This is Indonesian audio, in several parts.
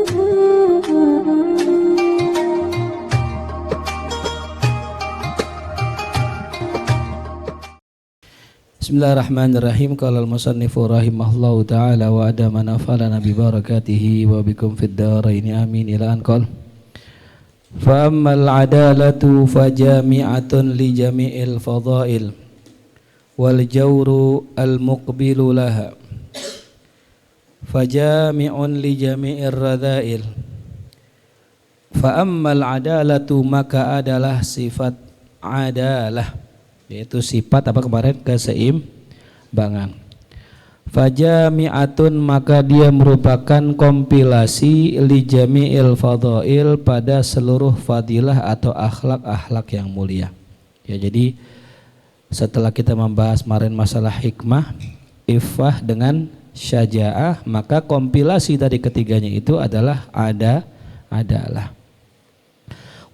Bismillahirrahmanirrahim. Qala al-musannifu rahimahullahu ta'ala wa adama nafa'ana bi barakatihi wa bikum fid dharain amin ila an qala fa ammal adalatu fajami'atun li jami'il fadail wal jawru al muqbilu laha fajami'un li jami'ir radha'il. Fa ammal adalatu, maka adalah sifat adalah, yaitu sifat apa kemarin, keseimbangan. Fajami'atun, maka dia merupakan kompilasi li jami'il fadail, pada seluruh fadilah atau akhlak-akhlak yang mulia. Ya, jadi setelah kita membahas kemarin masalah hikmah, iffah dengan syaja'ah, maka kompilasi dari ketiganya itu adalah adalah.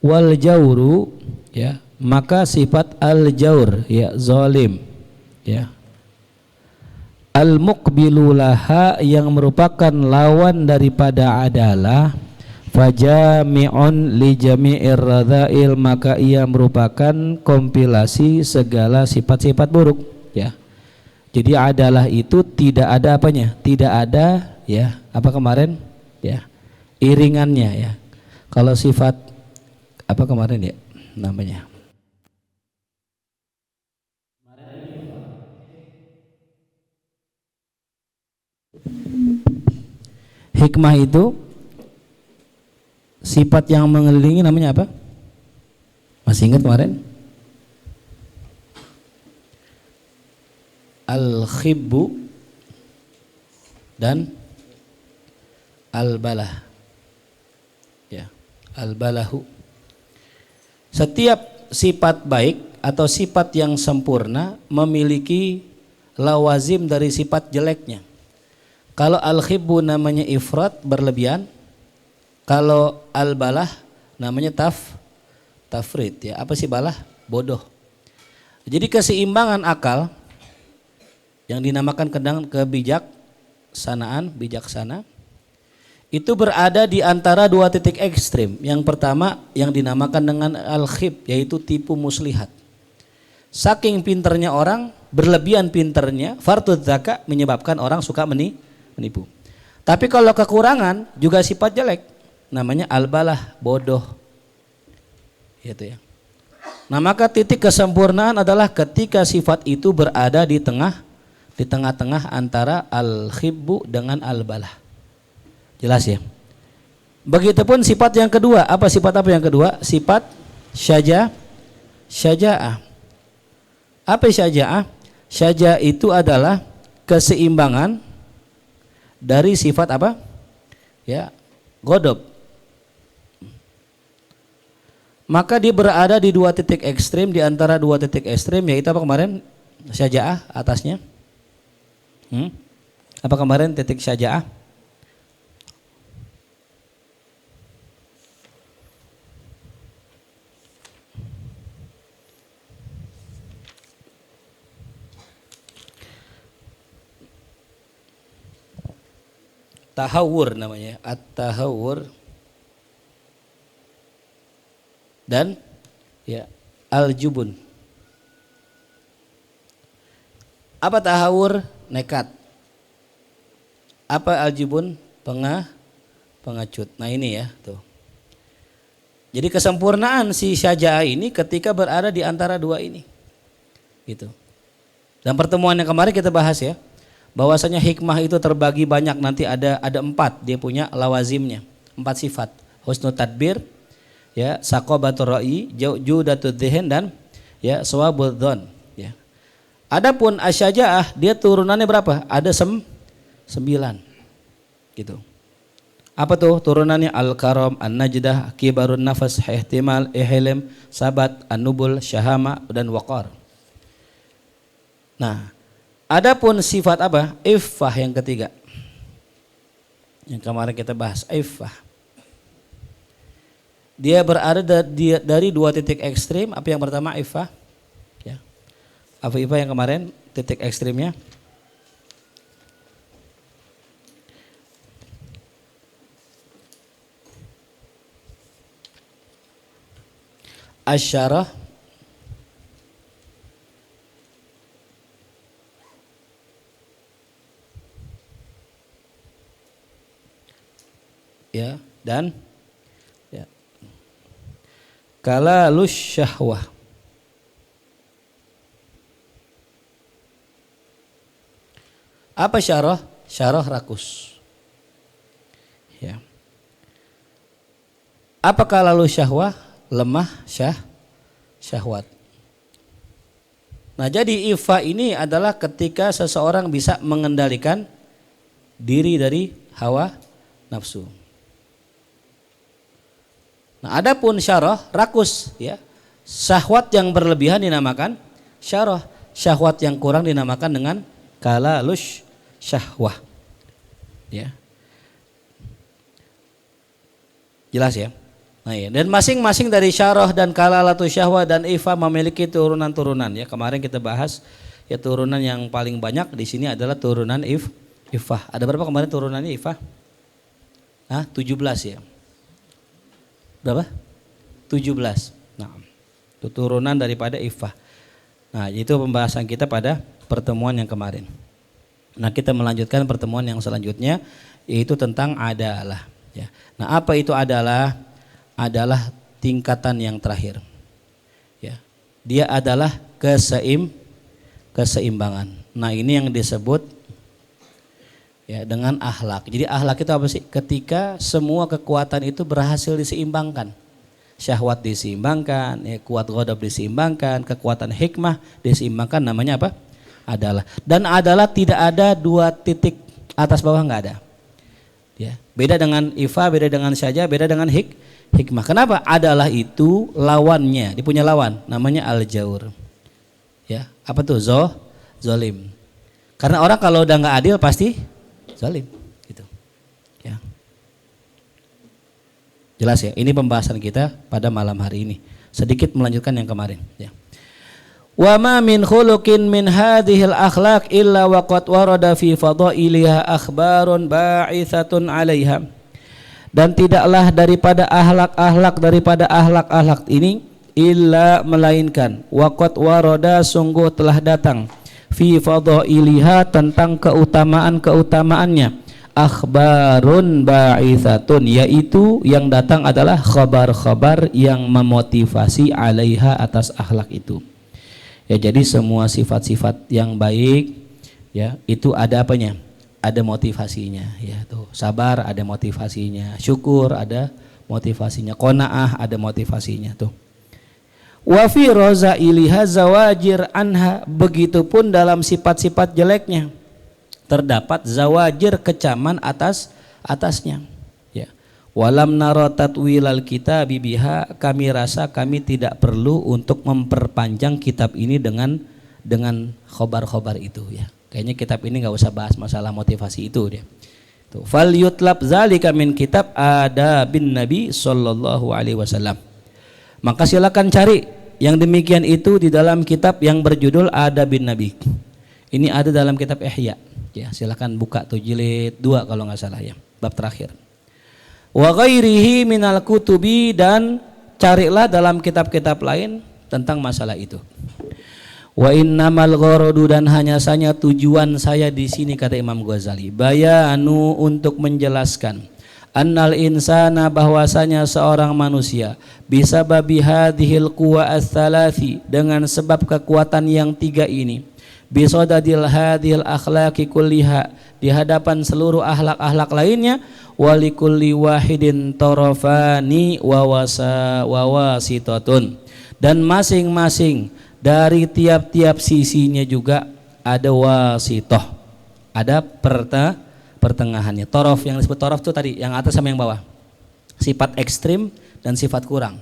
Wal jawru, ya, maka sifat al-jawr, ya, zalim, ya, al-muqbilu laha, yang merupakan lawan daripada adalah, fajami'un li jami'ir radha'il, maka ia merupakan kompilasi segala sifat-sifat buruk, ya. Jadi adalah itu tidak ada apanya, tidak ada, ya, apa kemarin, ya, iringannya, ya. Kalau sifat apa kemarin, ya, namanya hikmah, itu sifat yang mengelilingi namanya apa? Masih ingat kemarin? Al-khibbu dan al-balah, ya, al-balahu. Setiap sifat baik atau sifat yang sempurna memiliki lawazim dari sifat jeleknya. Kalau al-khibbu namanya ifrat, berlebihan. Kalau al-balah namanya tafrid, ya. Apa sih balah? Bodoh. Jadi keseimbangan akal yang dinamakan kadang kebijaksanaan, bijaksana, itu berada di antara dua titik ekstrim. Yang pertama yang dinamakan dengan al-khib, yaitu tipu muslihat. Saking pinternya orang, berlebihan pinternya, fartud dzaka, menyebabkan orang suka menipu. Tapi kalau kekurangan juga sifat jelek, namanya al-balah, bodoh. Gitu, ya. Nah, maka titik kesempurnaan adalah ketika sifat itu berada di tengah-tengah antara al-khibbu dengan al-balah. Jelas, ya. Begitupun sifat yang kedua. Sifat apa yang kedua? Sifat syaja'ah. Apa syaja'ah? Syaja'ah itu adalah keseimbangan dari sifat apa? Ya, godob. Maka dia berada di dua titik ekstrim, di antara dua titik ekstrim, yaitu apa kemarin? Syaja'ah atasnya. Apa kemarin titik syaja'ah? Tahawur namanya, at-tahawur, dan, ya, al-jubun. Apa tahawur? Nekat. Apa al-jubun? Pengecut. Nah, ini, ya, tuh. Jadi kesempurnaan si syaja'ah ini ketika berada di antara dua ini, gitu. Dan pertemuan yang kemarin kita bahas, ya, bahwasanya hikmah itu terbagi banyak, nanti ada 4, dia punya lawazimnya, 4 sifat. Husnul tadbir, ya, saqabatur ra'i, judatud dzihn, dan, ya, shawabudz dzan, ya. Adapun asyajaah, dia turunannya berapa? Ada 9, gitu. Apa tuh turunannya? Al-karam, an-najdah, kibarun nafas, ihtimal, ihlim, sabat, an-nubul, syahama, dan waqar. Nah, adapun sifat apa? Iffah yang ketiga. Yang kemarin kita bahas, iffah. Dia berada dari dua titik ekstrim. Apa yang pertama? Iffah. Ya. Apa iffah yang kemarin titik ekstrimnya? Asyarah ya, dan ya, kalalus syahwah. Apa syarah? Syarah rakus. Ya. Apa kalalus syahwah? Lemah syahwat. Nah, jadi ifa ini adalah ketika seseorang bisa mengendalikan diri dari hawa nafsu. Nah, adapun syarah rakus, ya. Syahwat yang berlebihan dinamakan syarah, syahwat yang kurang dinamakan dengan kalalus syahwah. Ya. Jelas ya? Nah, ya. Dan masing-masing dari syarah dan kalalatu syahwah dan ifa memiliki turunan-turunan ya. Kemarin kita bahas ya, turunan yang paling banyak di sini adalah turunan ifah. Ada berapa kemarin turunannya ifah? 17 ya. Berapa? 17. Nah, itu turunan daripada ifah. Nah, itu pembahasan kita pada pertemuan yang kemarin. Nah, kita melanjutkan pertemuan yang selanjutnya, yaitu tentang adalah ya. Nah, apa itu adalah? Adalah tingkatan yang terakhir. Ya. Dia adalah keseimbangan. Nah, ini yang disebut ya dengan akhlak. Jadi akhlak itu apa sih? Ketika semua kekuatan itu berhasil diseimbangkan. Syahwat diseimbangkan, ya, kuat ghadab diseimbangkan, kekuatan hikmah diseimbangkan, namanya apa? Adalah. Dan adalah tidak ada dua titik atas bawah, nggak ada. Ya. Beda dengan ifa, beda dengan saja, beda dengan hikmah. Kenapa? Adalah itu lawannya, dia punya lawan, namanya al-jaur. Ya, apa tuh? Zolim. Karena orang kalau udah nggak adil pasti zalim, gitu. Ya. Jelas ya. Ini pembahasan kita pada malam hari ini. Sedikit melanjutkan yang kemarin. Ya. Wa ma min khuluqin min hadhil akhlaq illa waqad warada fi fadailiha akhbarun ba'itsatun 'alaiha. Dan tidaklah daripada akhlak ini illa melainkan waqad warada, sungguh telah datang, fi fadailiha, tentang keutamaan-keutamaannya, akhbarun ba'itsatun, yaitu yang datang adalah khabar-khabar yang memotivasi 'alaiha, atas akhlak itu. Ya, jadi semua sifat-sifat yang baik ya itu ada apanya? Ada motivasinya ya, tuh. Sabar ada motivasinya, syukur ada motivasinya, qanaah ada motivasinya tuh. Wa fi razailiha zawajir anha, begitupun dalam sifat-sifat jeleknya terdapat zawajir, kecaman atasnya. Ya. Walam nara tatwilal kitab biha, kami rasa kami tidak perlu untuk memperpanjang kitab ini dengan khobar-khobar itu ya. Kayaknya kitab ini nggak usah bahas masalah motivasi itu dia. Tuh, fal yutlab zalika min kitab adabin Nabi sallallahu alaihi wasallam. Maka silakan cari yang demikian itu di dalam kitab yang berjudul Adabin Nabi. Ini ada dalam kitab Ihya. Ya, silakan buka tuh jilid 2 kalau nggak salah ya, bab terakhir. Wa ghairihi minal kutubi, dan carilah dalam kitab-kitab lain tentang masalah itu. Wa innamal gharadu, dan hanya saja tujuan saya di sini, kata Imam Ghazali, bayanu, untuk menjelaskan, annal insana, bahwasanya seorang manusia, bisa babi hadhil quwa ats-tsalathi, dengan sebab kekuatan yang 3 ini, bisodadil hadhil akhlaqi kulliha, di hadapan seluruh akhlak-akhlak lainnya, walikulli wahidin tarafani wawasitatun, dan masing-masing dari tiap-tiap sisinya juga ada wasitoh, ada pertengahannya. Torof, yang disebut torof itu tadi yang atas sama yang bawah, sifat ekstrim dan sifat kurang,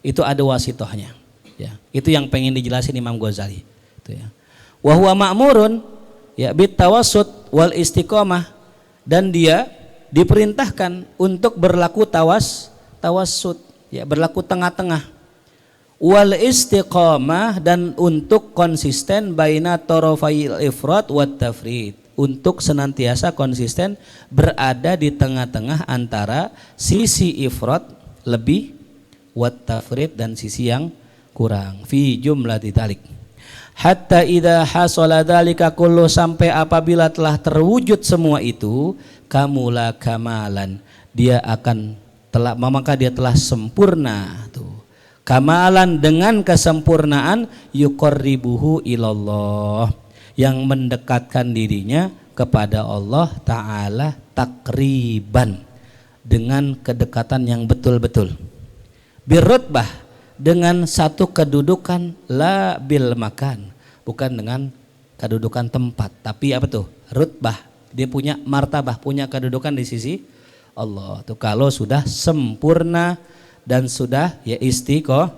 itu ada wasitohnya ya. Itu yang pengen dijelasin Imam Ghazali itu ya. Wa huwa ma'murun ya bit tawassut wal istiqomah, dan dia diperintahkan untuk berlaku tawassut ya, berlaku tengah-tengah, wal istiqomah, dan untuk konsisten baina tarafail ifrat wat tafrid, untuk senantiasa konsisten berada di tengah-tengah antara sisi ifrat, lebih wat tafrid dan sisi yang kurang fi jumlati dzalik. Hatta idza hasala dzalika kullu, sampai apabila telah terwujud semua itu, kamula kamalan, dia akan telah, maka dia telah sempurna tuh. Kamalan dengan kesempurnaan, yuqarribuhu ilallah, yang mendekatkan dirinya kepada Allah Ta'ala takriban, dengan kedekatan yang betul-betul. Birrutbah, dengan satu kedudukan, la bil makan, bukan dengan kedudukan tempat, tapi apa tuh? Rutbah, dia punya martabah, punya kedudukan di sisi Allah tuh kalau sudah sempurna dan sudah ya istiqomah.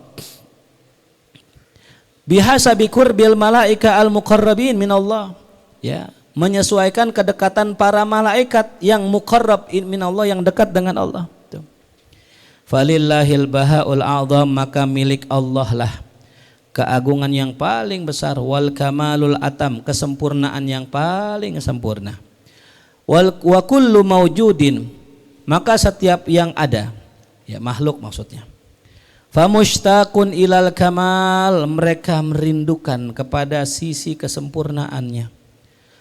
Bihasabi qurbil malaika al muqarrabin min Allah, ya, menyesuaikan kedekatan para malaikat yang muqarrab min Allah, yang dekat dengan Allah. Falillahil bahaul a'zam, maka milik Allah lah keagungan yang paling besar, wal kamalul atam, kesempurnaan yang paling sempurna. Wa kullu maujudin, maka setiap yang ada, ya makhluk maksudnya. Famushtaqun ilal kamal, mereka merindukan kepada sisi kesempurnaannya.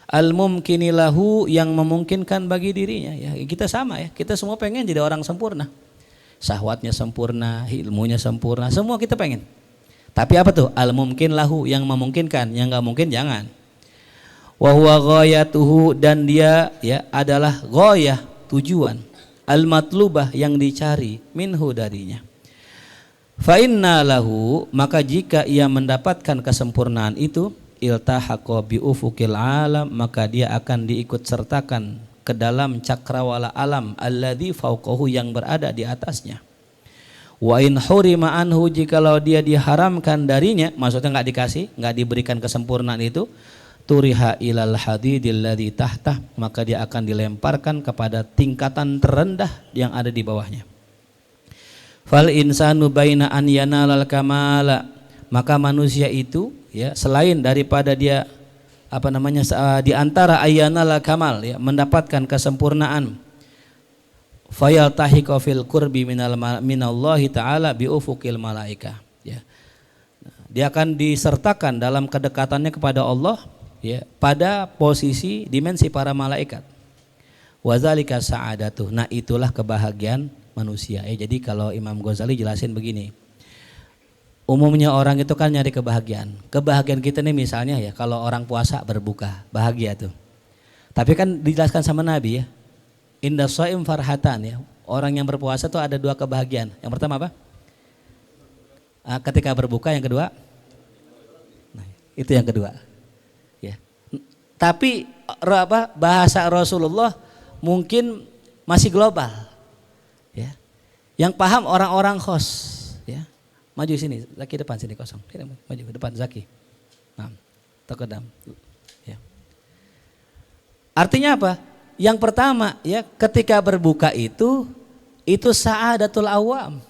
Al mumkinilahu, yang memungkinkan bagi dirinya. Ya kita sama ya, kita semua pengen jadi orang sempurna. Syahwatnya sempurna, ilmunya sempurna, semua kita pengen. Tapi apa tuh? Al mumkin lahu, yang memungkinkan, yang enggak mungkin jangan. Wa huwa ghayatuhu, dan dia ya adalah ghayah, tujuan. Al matlubah, yang dicari, minhu, darinya. Fa inna lahu, maka jika ia mendapatkan kesempurnaan itu, iltahaqa bi ufuqil alam, maka dia akan diikut sertakan ke dalam cakrawala alam, alladzi fauqahu, yang berada di atasnya. Wa in hurima anhu, jikalau dia diharamkan darinya, maksudnya enggak dikasih, enggak diberikan kesempurnaan itu, turiha ilal hadidil ladzi tahtah, maka dia akan dilemparkan kepada tingkatan terendah yang ada di bawahnya. Fal insanu baina an yanalal kamala, maka manusia itu ya selain daripada dia di antara ayanal kamal, ya, mendapatkan kesempurnaan, fayaltahiqa fil qurbi minallahi ta'ala bi ufuqil malaika, ya. Dia akan disertakan dalam kedekatannya kepada Allah, ya, pada posisi dimensi para malaikat. Wazalika sa'adatuh, nah itulah kebahagiaan manusia. Jadi kalau Imam Ghazali jelasin begini, umumnya orang itu kan nyari kebahagiaan. Kebahagiaan kita nih misalnya ya, kalau orang puasa berbuka, bahagia tuh. Tapi kan dijelaskan sama Nabi ya, inda shaim farhatan, ya. Orang yang berpuasa tuh ada dua kebahagiaan. Yang pertama apa? Ketika berbuka, yang kedua, nah, itu yang kedua. Ya. Tapi bahasa Rasulullah mungkin masih global. Ya. Yang paham orang-orang khos. Maju sini, Zaki depan sini kosong. Maju ke depan Zaki. Nah, terkedam. Ya. Artinya apa? Yang pertama ya, ketika berbuka itu sa'adatul awam.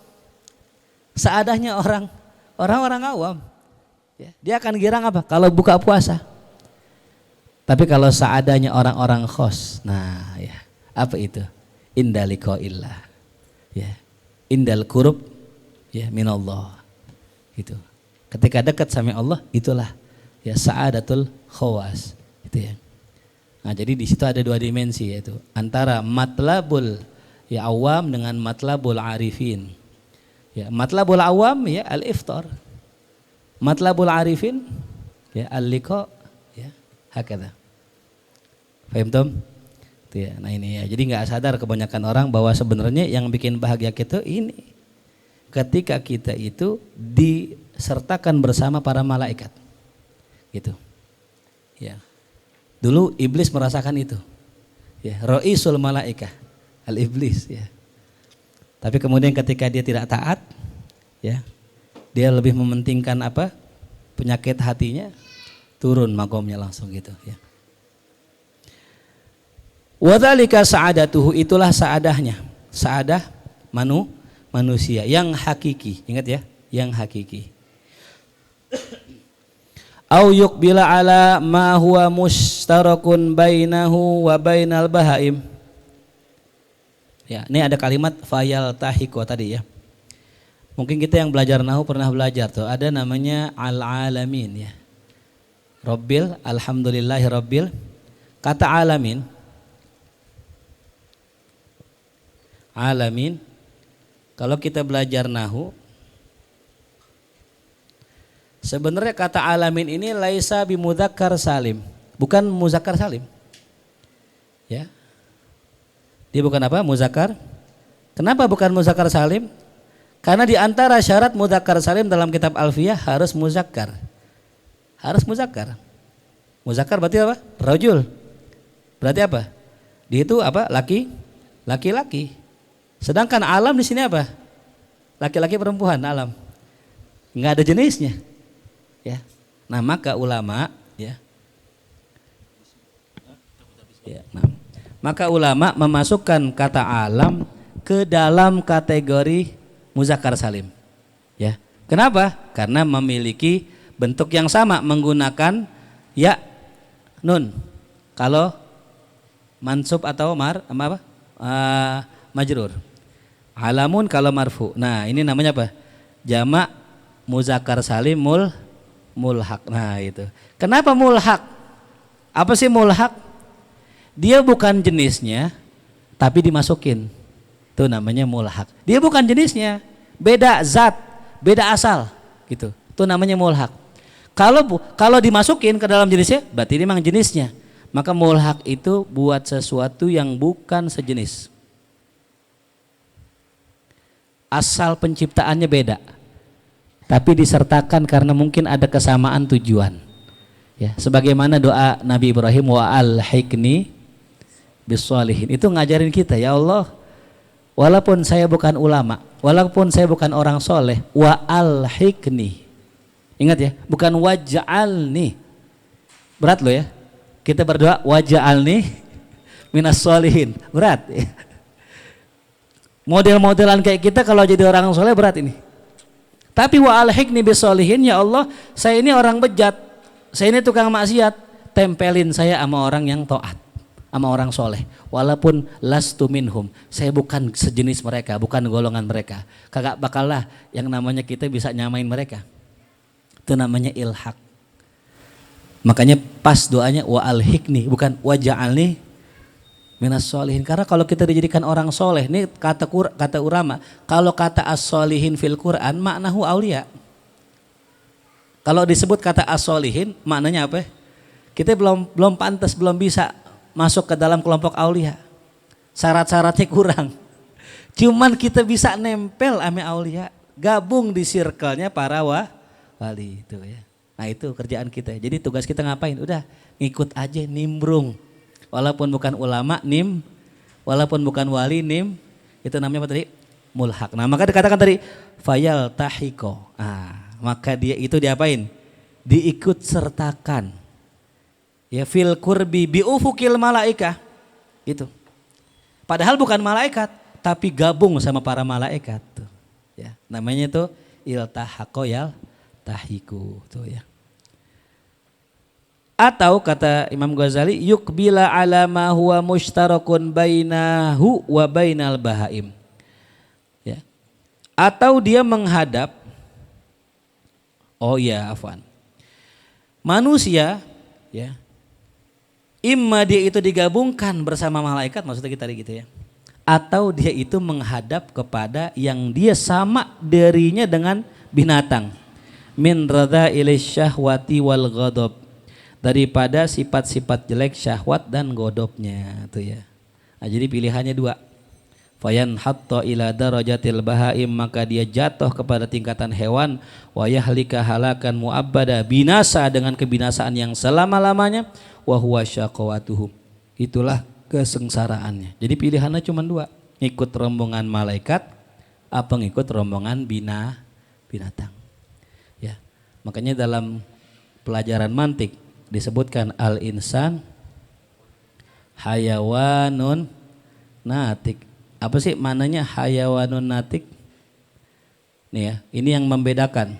Saadahnya orang-orang awam. Ya, dia akan girang apa? Kalau buka puasa. Tapi kalau saadahnya orang-orang khos, nah ya, apa itu? Indaliqaillah. Ya. Indal qurub, ya, minallah, itu. Ketika dekat sama Allah, itulah ya sa'adatul khawas, itu ya. Nah, jadi di situ ada dua dimensi, yaitu antara matlabul ya awam dengan matlabul arifin. Ya, matlabul awam ya al-iftar. Matlabul arifin ya al-liqa, ya, hakadha. Paham tom? Itu ya. Nah ini ya. Jadi enggak sadar kebanyakan orang bahwa sebenarnya yang bikin bahagia kita ini ketika kita itu disertakan bersama para malaikat, gitu. Ya, dulu iblis merasakan itu, ya, roisul malaikah, al iblis, ya. Tapi kemudian ketika dia tidak taat, ya, dia lebih mementingkan apa? Penyakit hatinya, turun makomnya langsung gitu, ya. Wadzalika sa'adatuhu, itulah saadahnya, saadah manusia yang hakiki, ingat ya, yang hakiki. Au yuqbila ala ma huwa mustarakun bainahu wa bainal bahaim. Ya, ini ada kalimat fayal tahiqo tadi ya. Mungkin kita yang belajar nahu pernah belajar tuh, ada namanya al-alamin ya. Rabbil, alhamdulillahi rabbil. Kata alamin, alamin, kalau kita belajar nahu, sebenarnya kata alamin ini laisa bimudzakkar salim, bukan muzakkar salim. Ya. Dia bukan apa? Muzakkar. Kenapa bukan muzakkar salim? Karena di antara syarat mudzakkar salim dalam kitab Alfiyah harus muzakkar. Harus muzakkar. Muzakkar berarti apa? Rajul. Berarti apa? Dia itu apa? Laki-laki. Sedangkan alam di sini apa? Laki-laki perempuan, alam. Enggak ada jenisnya. Ya. Nah, maka ulama ya. Maka ulama memasukkan kata alam ke dalam kategori muzakkar salim. Ya. Kenapa? Karena memiliki bentuk yang sama menggunakan ya nun. Kalau mansub atau majrur. Alamun kalau marfu. Nah, ini namanya apa? Jamak muzakkar salim mulhaq. Nah, itu. Kenapa mulhaq? Apa sih mulhaq? Dia bukan jenisnya tapi dimasukin. Itu namanya mulhaq. Dia bukan jenisnya, beda zat, beda asal, gitu. Itu namanya mulhaq. Kalau dimasukin ke dalam jenisnya, berarti ini memang jenisnya. Maka mulhaq itu buat sesuatu yang bukan sejenis. Asal penciptaannya beda, tapi disertakan karena mungkin ada kesamaan tujuan. Ya, sebagaimana doa Nabi Ibrahim, wa alhiqni bis-sholihin. Itu ngajarin kita, ya Allah, walaupun saya bukan ulama, walaupun saya bukan orang soleh, wa alhiqni. Ingat ya, bukan waj'alni. Berat loh ya. Kita berdoa waj'alni minas sholihin. Berat ya. Model-modelan kayak kita kalau jadi orang soleh berat ini. Tapi wa alhiqni bis sholihin, ya Allah, saya ini orang bejat, saya ini tukang maksiat, tempelin saya sama orang yang taat, sama orang soleh, walaupun lastu minhum, saya bukan sejenis mereka, bukan golongan mereka. Kagak bakal lah yang namanya kita bisa nyamain mereka. Itu namanya ilhaq. Makanya pas doanya wa alhiqni, bukan waj'alni minas sholihin. Karena kalau kita dijadikan orang soleh, ini kata ulama, kalau kata as-sholihin fil Quran maknahu aulia. Kalau disebut kata as-sholihin maknanya apa? Kita belum pantas, belum bisa masuk ke dalam kelompok aulia. Syarat-syaratnya kurang. Cuman kita bisa nempel ame aulia, gabung di circle-nya para wali itu ya. Nah, itu kerjaan kita. Jadi tugas kita ngapain? Udah ngikut aja, nimbrung. Walaupun bukan ulama, walaupun bukan wali, itu namanya apa tadi? Mulhaq. Nah, maka dikatakan tadi fayal tahiko. Maka dia itu diapain? Diikut sertakan. Ya, fil kurbi bi ufukil malaika. Itu. Padahal bukan malaikat, tapi gabung sama para malaikat tuh. Ya, namanya itu iltahaqo yal tahiku tuh ya. Atau kata Imam Ghazali, yukbila ala ma huwa mushtarakun bainahu wa bainal bahaim. Ya. Atau dia menghadap, manusia ya. Imma dia itu digabungkan bersama malaikat, maksudnya kita tadi gitu ya. Atau dia itu menghadap kepada yang dia sama darinya dengan binatang. Min radha'il syahwati wal ghadab. Daripada sifat-sifat jelek syahwat dan godopnya tuh ya. Nah, jadi pilihannya dua. Fayan hatta ila darajatil bahaim, maka dia jatuh kepada tingkatan hewan, wa yahlika halakan muabbada, binasa dengan kebinasaan yang selama-lamanya, wa huwa syaqawatuhum. Itulah kesengsaraannya. Jadi pilihannya cuma dua, ngikut rombongan malaikat apa ngikut rombongan binatang. Ya. Makanya dalam pelajaran mantik disebutkan al-insan hayawanun natik. Apa sih maknanya hayawanun natik? Nih ya, ini yang membedakan.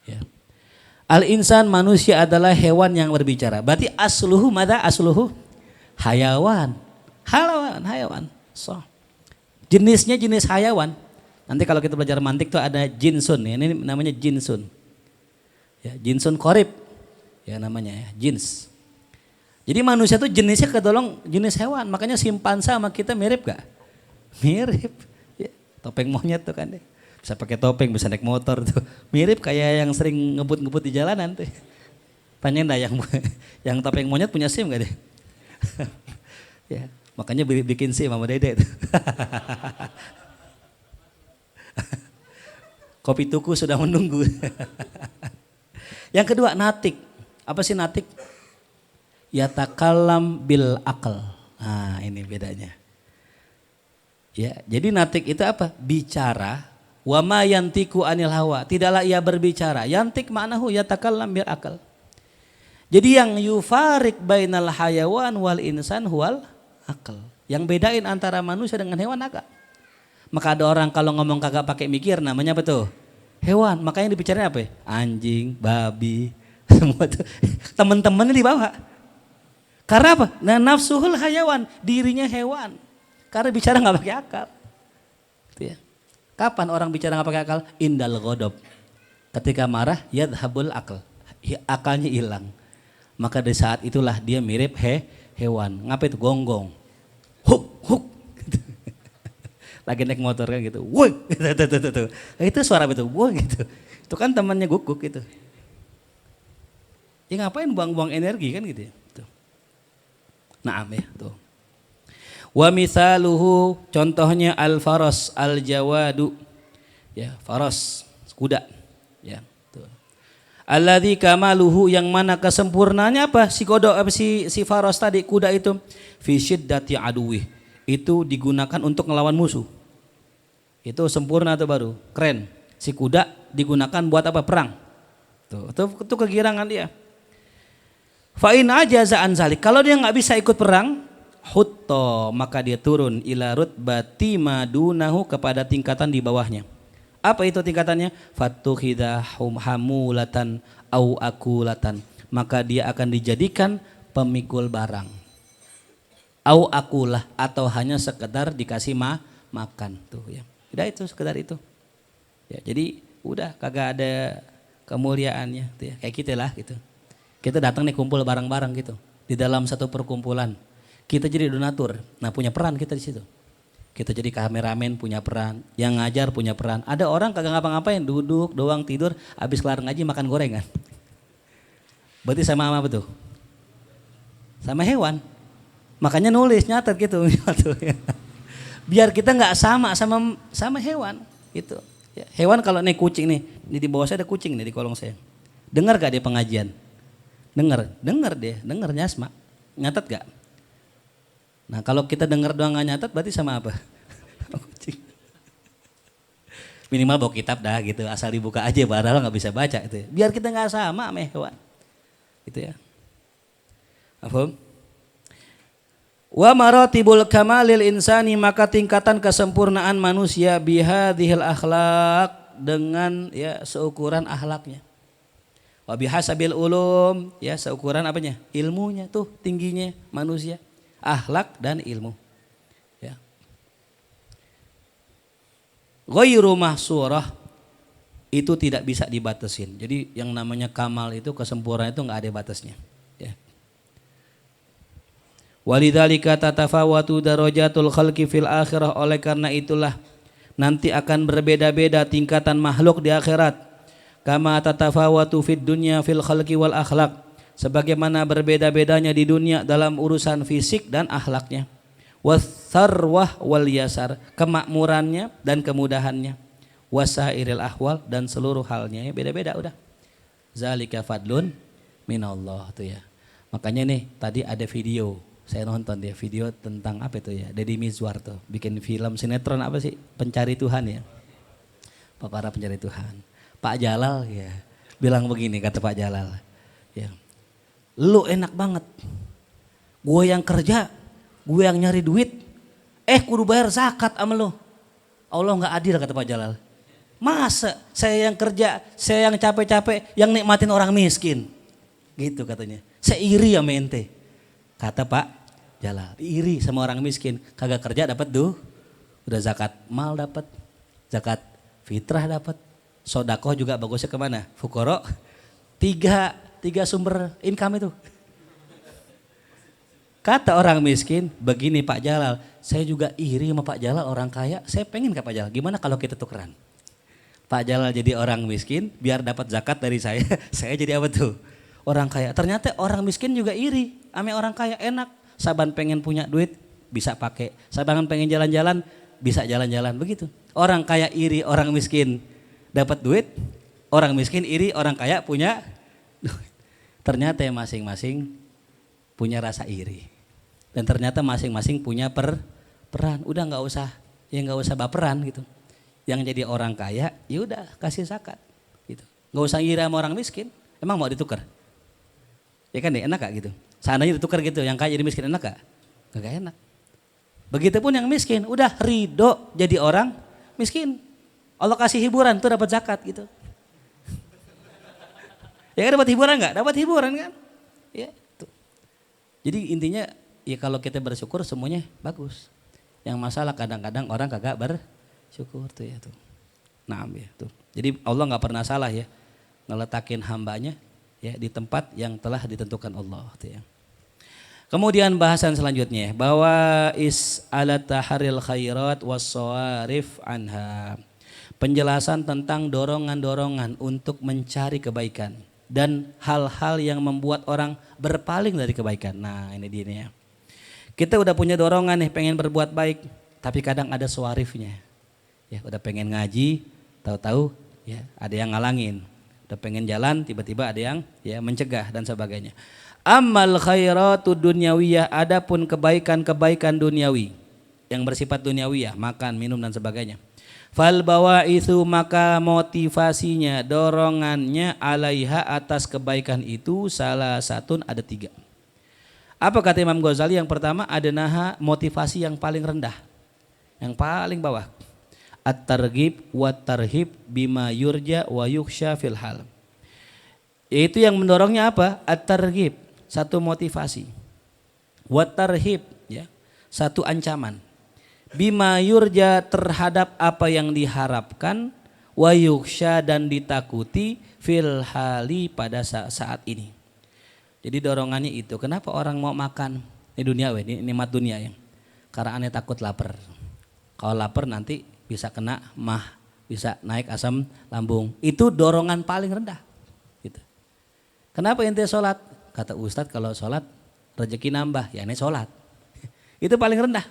Ya. Al-insan manusia adalah hewan yang berbicara. Berarti asluhu mada asluhu hayawan. Hayawan. So. Jenisnya jenis hayawan. Nanti kalau kita belajar mantik tuh ada jinsun ya, ini namanya jinsun. Ya, jinsun korib ya namanya ya, jins. Jadi manusia tuh jenisnya kedolong jenis hewan, makanya simpansa sama kita mirip gak? Mirip. Ya, topeng monyet tuh kan deh. Bisa pakai topeng, bisa naik motor tuh. Mirip kayak yang sering ngebut-ngebut di jalanan tuh. Tanyain dah yang topeng monyet punya SIM gak deh? Ya, makanya bikin SIM sama Dede tuh. Kopi tuku sudah menunggu. Yang kedua natik. Apa sih natik? Yatakalam bil akal. Nah ini bedanya. Ya, jadi natik itu apa? Bicara. Wama yantiku anil hawa. Tidaklah ia berbicara. Yantik ma'nahu yatakalam bil akal. Jadi yang yufarik bainal hayawan wal insan huwal akal. Yang bedain antara manusia dengan hewan akal. Maka ada orang kalau ngomong kagak pakai mikir namanya apa tuh? Hewan. Makanya dibicarain apa ya? Anjing, babi, semua tuh. Teman-temannya dibawa. Karena apa? Nah nafsuhul hayawan, dirinya hewan. Karena bicara nggak pakai akal. Gitu ya. Kapan orang bicara nggak pakai akal? Indal ghodob. Ketika marah, yadhabul akal. Akalnya hilang. Maka dari saat itulah dia mirip hewan. Ngapain itu? Gonggong. Huk, huk. Lagi naik motor kan gitu, woi, gitu. Itu suara itu, woi gitu. Itu kan temannya guguk gitu. Ya ngapain buang-buang energi kan gitu ya. Tuh. Naam ya tuh. Wa misaluhu contohnya al-faras al-jawadu. Ya, faras, kuda. Ya, tuh. Alladzi kamaluhu yang mana kesempurnaannya apa? Si kodok apa si faras tadi kuda itu fi syiddati aduwih. Itu digunakan untuk ngelawan musuh. Itu sempurna atau baru? Keren. Si kuda digunakan buat apa? Perang. Itu kegirangan dia. Fa'in ajaza an zalik. Kalau dia nggak bisa ikut perang, hutto maka dia turun ila rutbati madunahu kepada tingkatan di bawahnya. Apa itu tingkatannya? Fatukhidha hamulatan au akulatan. Maka dia akan dijadikan pemikul barang. Au akulah atau hanya sekedar dikasih makan tuh ya. Udah itu sekedar itu. Ya, jadi udah kagak ada kemuliaannya tuh ya. Kayak kita lah gitu. Kita datang nih kumpul bareng-bareng gitu di dalam satu perkumpulan. Kita jadi donatur. Nah, punya peran kita di situ. Kita jadi kameramen punya peran, yang ngajar punya peran. Ada orang kagak ngapa-ngapain, duduk doang tidur, habis kelar ngaji makan gorengan. Berarti sama apa tuh? Sama hewan. Makanya nulis nyatet gitu, biar kita nggak sama hewan gitu. Ya, hewan kalau naik kucing nih, di bawah saya ada kucing nih di kolong saya. Dengar gak dia pengajian? Dengar nyasma, nyatet gak? Nah kalau kita dengar doang nggak nyatet berarti sama apa? Kucing. Minimal bawa kitab dah gitu, asal dibuka aja padahal nggak bisa baca itu. Ya. Biar kita nggak sama hewan, gitu ya. Apa? Wa maratibul kamalil insani maka tingkatan kesempurnaan manusia bihadhil akhlak dengan ya seukuran akhlaknya. Wa bihasabil ulum ya seukuran apanya? Ilmunya tuh tingginya manusia, akhlak dan ilmu. Ya. Ghairu mahsurah itu tidak bisa dibatasin. Jadi yang namanya kamal itu kesempurnaan itu enggak ada batasnya. Ya. Walidzalika tatafawatu darajatul khalqi fil akhirah oleh karena itulah nanti akan berbeda-beda tingkatan makhluk di akhirat. Kama tatafawatu fid dunya fil khalqi wal akhlaq. Sebagaimana berbeda-bedanya di dunia dalam urusan fisik dan akhlaknya. Watsarwah wal yasar, kemakmurannya dan kemudahannya. Wasairil ahwal dan seluruh halnya ya beda-beda udah. Zalika fadlun minallah tuh ya. Makanya nih tadi ada video. Saya nonton dia video tentang apa itu ya, Deddy Mizwar tuh bikin film sinetron apa sih, pencari Tuhan ya, para pencari Tuhan. Pak Jalal ya bilang begini kata Pak Jalal, ya lu enak banget, gue yang kerja, gue yang nyari duit, kudu bayar zakat sama lu, Allah nggak adil kata Pak Jalal. Masa saya yang kerja, saya yang capek-capek, yang nikmatin orang miskin, gitu katanya. Saya iri sama ente. Kata Pak Jalal, iri sama orang miskin, kagak kerja dapat udah zakat mal dapat, zakat fitrah dapat, sodakoh juga bagusnya kemana? Fukoro. Tiga sumber income itu. Kata orang miskin, begini Pak Jalal, saya juga iri sama Pak Jalal orang kaya, saya pengen ke Pak Jalal, gimana kalau kita tukeran? Pak Jalal jadi orang miskin, biar dapat zakat dari saya, saya jadi apa tuh? Orang kaya. Ternyata orang miskin juga iri, ame orang kaya enak. Saban pengen punya duit, bisa pakai. Saban pengen jalan-jalan, bisa jalan-jalan, begitu. Orang kaya iri, orang miskin dapat duit, orang miskin iri, orang kaya punya duit. Ternyata masing-masing punya rasa iri. Dan ternyata masing-masing punya peran. Udah nggak usah baperan gitu. Yang jadi orang kaya, ya udah kasih zakat gitu. Nggak usah iri sama orang miskin. Emang mau ditukar? Ya kan deh, enak gak gitu? Seandainya ditukar gitu, yang kaya jadi miskin enak gak? Gak enak. Begitupun yang miskin, udah ridho jadi orang miskin. Allah kasih hiburan tuh dapat zakat gitu. Ya kan dapat hiburan nggak? Dapat hiburan kan? Ya. Tuh. Jadi intinya ya kalau kita bersyukur semuanya bagus. Yang masalah kadang-kadang orang kagak bersyukur tuh ya tuh. Nah ya tuh. Jadi Allah nggak pernah salah ya ngeletakin hambanya ya di tempat yang telah ditentukan Allah tuh ya. Kemudian bahasan selanjutnya bahwa is ala taharil khairat was-sawarif anha. Penjelasan tentang dorongan-dorongan untuk mencari kebaikan dan hal-hal yang membuat orang berpaling dari kebaikan. Nah, ini dia nih ya. Kita udah punya dorongan nih pengen berbuat baik, tapi kadang ada sawarifnya. Ya, udah pengen ngaji, tahu-tahu ya ada yang ngalangin. Udah pengen jalan, tiba-tiba ada yang ya mencegah dan sebagainya. Amal khairatu dunyawiyah, adapun kebaikan-kebaikan duniawi yang bersifat duniawiyah, makan, minum dan sebagainya. Fal bawaitsu, maka motivasinya, dorongannya alaiha atas kebaikan itu salah satun ada 3. Apa kata Imam Ghazali? Yang pertama adnaha, motivasi yang paling rendah, yang paling bawah. At-targhib wa tarhib bima yurja wa yukhsha fil hal. Yaitu yang mendorongnya apa? At-targhib, satu motivasi. Wa tarhib, ya, satu ancaman. Bima yurja, terhadap apa yang diharapkan, wa yukhsha, dan ditakuti, fil hali, pada saat ini. Jadi dorongannya itu. Kenapa orang mau makan di dunia, ini nikmat dunia ya? Karena aneh takut lapar. Kalau lapar nanti bisa kena mah, bisa naik asam lambung. Itu dorongan paling rendah. Gitu. Kenapa ente sholat? Kata Ustadz kalau sholat rezeki nambah, ya aneh sholat. Itu paling rendah.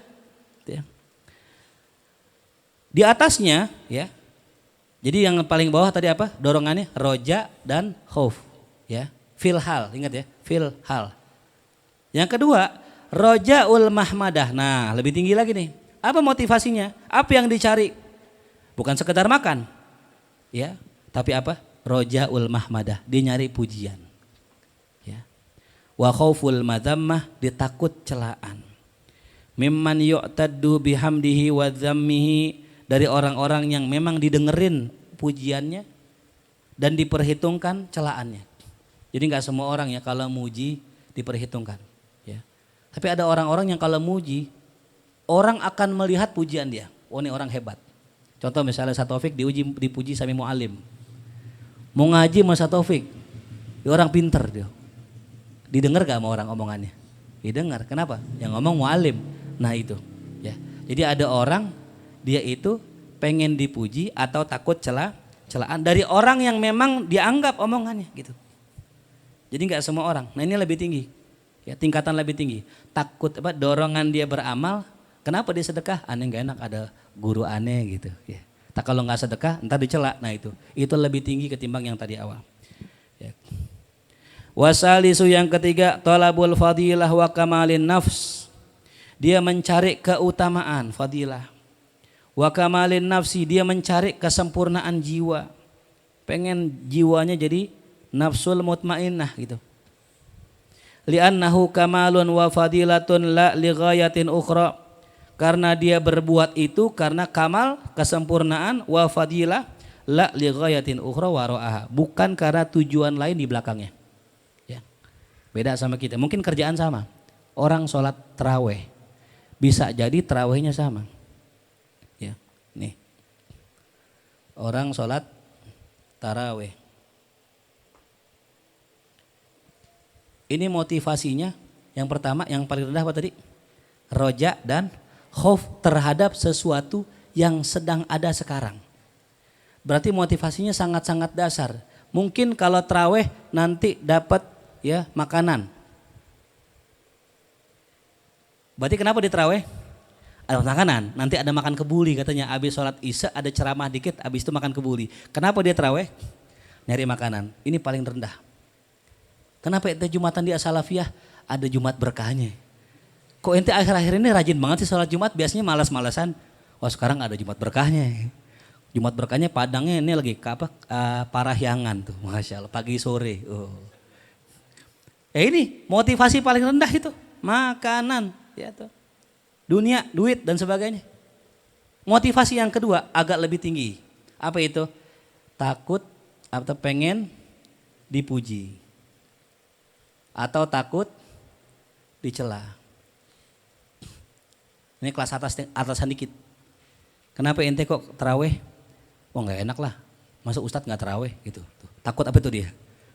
Gitu ya. Di atasnya ya. Jadi yang paling bawah tadi apa? Dorongannya roja dan khauf. Ya. Fil hal, ingat ya, fil hal. Yang kedua, rojaul mahmadah. Nah, lebih tinggi lagi nih. Apa motivasinya? Apa yang dicari? Bukan sekedar makan. Ya, tapi apa? Rojaul mahmadah, dia nyari pujian. Ya. Wa khauful madzammah, ditakut celaan. Mimman yu'taddu bihamdihi wa dzammihi, dari orang-orang yang memang didengerin pujiannya dan diperhitungkan celaannya. Jadi nggak semua orang ya kalau muji diperhitungkan, ya. Tapi ada orang-orang yang kalau muji, orang akan melihat pujian dia. Oh ini orang hebat. Contoh misalnya Taufik dipuji sama mu'alim. Mau ngaji sama Taufik, dia orang pinter dia. Didengar gak sama orang omongannya? Didengar. Kenapa? Yang ngomong mu'alim. Nah itu, ya. Jadi ada orang dia itu pengen dipuji atau takut celaan dari orang yang memang dianggap omongannya gitu. Jadi nggak semua orang. Nah ini lebih tinggi, ya, tingkatan lebih tinggi. Takut apa? Dorongan dia beramal. Kenapa dia sedekah? Aneh nggak enak ada guru aneh gitu. Ya. Tak kalau nggak sedekah, ntar dicela. Nah itu lebih tinggi ketimbang yang tadi awal. Ya. Wasalisu, yang ketiga, talabul fadilah wa kamalin nafs. Dia mencari keutamaan, fadilah. Wa kamalin nafsi, dia mencari kesempurnaan jiwa. Pengen jiwanya jadi nafsul mutmainnah gitu. Li'annahu kamalun wa fadilatun la li ghayatin ukhra. Karena dia berbuat itu karena kamal, kesempurnaan, wa fadilah la li ghayatin ukhra wara'aha, bukan karena tujuan lain di belakangnya. Ya. Beda sama kita. Mungkin kerjaan sama. Orang sholat tarawih. Bisa jadi tarawihnya sama. Ya. Nih. orang sholat taraweh. Ini motivasinya yang pertama, yang paling rendah apa tadi? Roja dan khauf terhadap sesuatu yang sedang ada sekarang. Berarti motivasinya sangat-sangat dasar. Mungkin kalau taraweh nanti dapat ya makanan. Berarti kenapa di taraweh? Ada makanan, nanti ada makan kebuli katanya. Habis sholat isya ada ceramah dikit, habis itu makan kebuli. Kenapa dia taraweh? Nyari makanan. Ini paling rendah. Kenapa ente Jumatan di As-Salafiyah ada Jumat berkahnya? Kok ente akhir-akhir ini rajin banget sih sholat Jumat, biasanya malas-malasan. Wah sekarang ada Jumat berkahnya. Jumat berkahnya Padangnya ini lagi Parahyangan tuh, Masya Allah, pagi sore. Oh. Ini motivasi paling rendah itu, makanan, ya tuh. Dunia, duit dan sebagainya. Motivasi yang kedua agak lebih tinggi. Apa itu? Takut atau pengen dipuji. Atau takut dicela. Ini kelas atasan dikit. Kenapa ente kok taraweh? Oh nggak enak lah. Masa Ustadz nggak taraweh gitu. Tuh. Takut apa itu dia?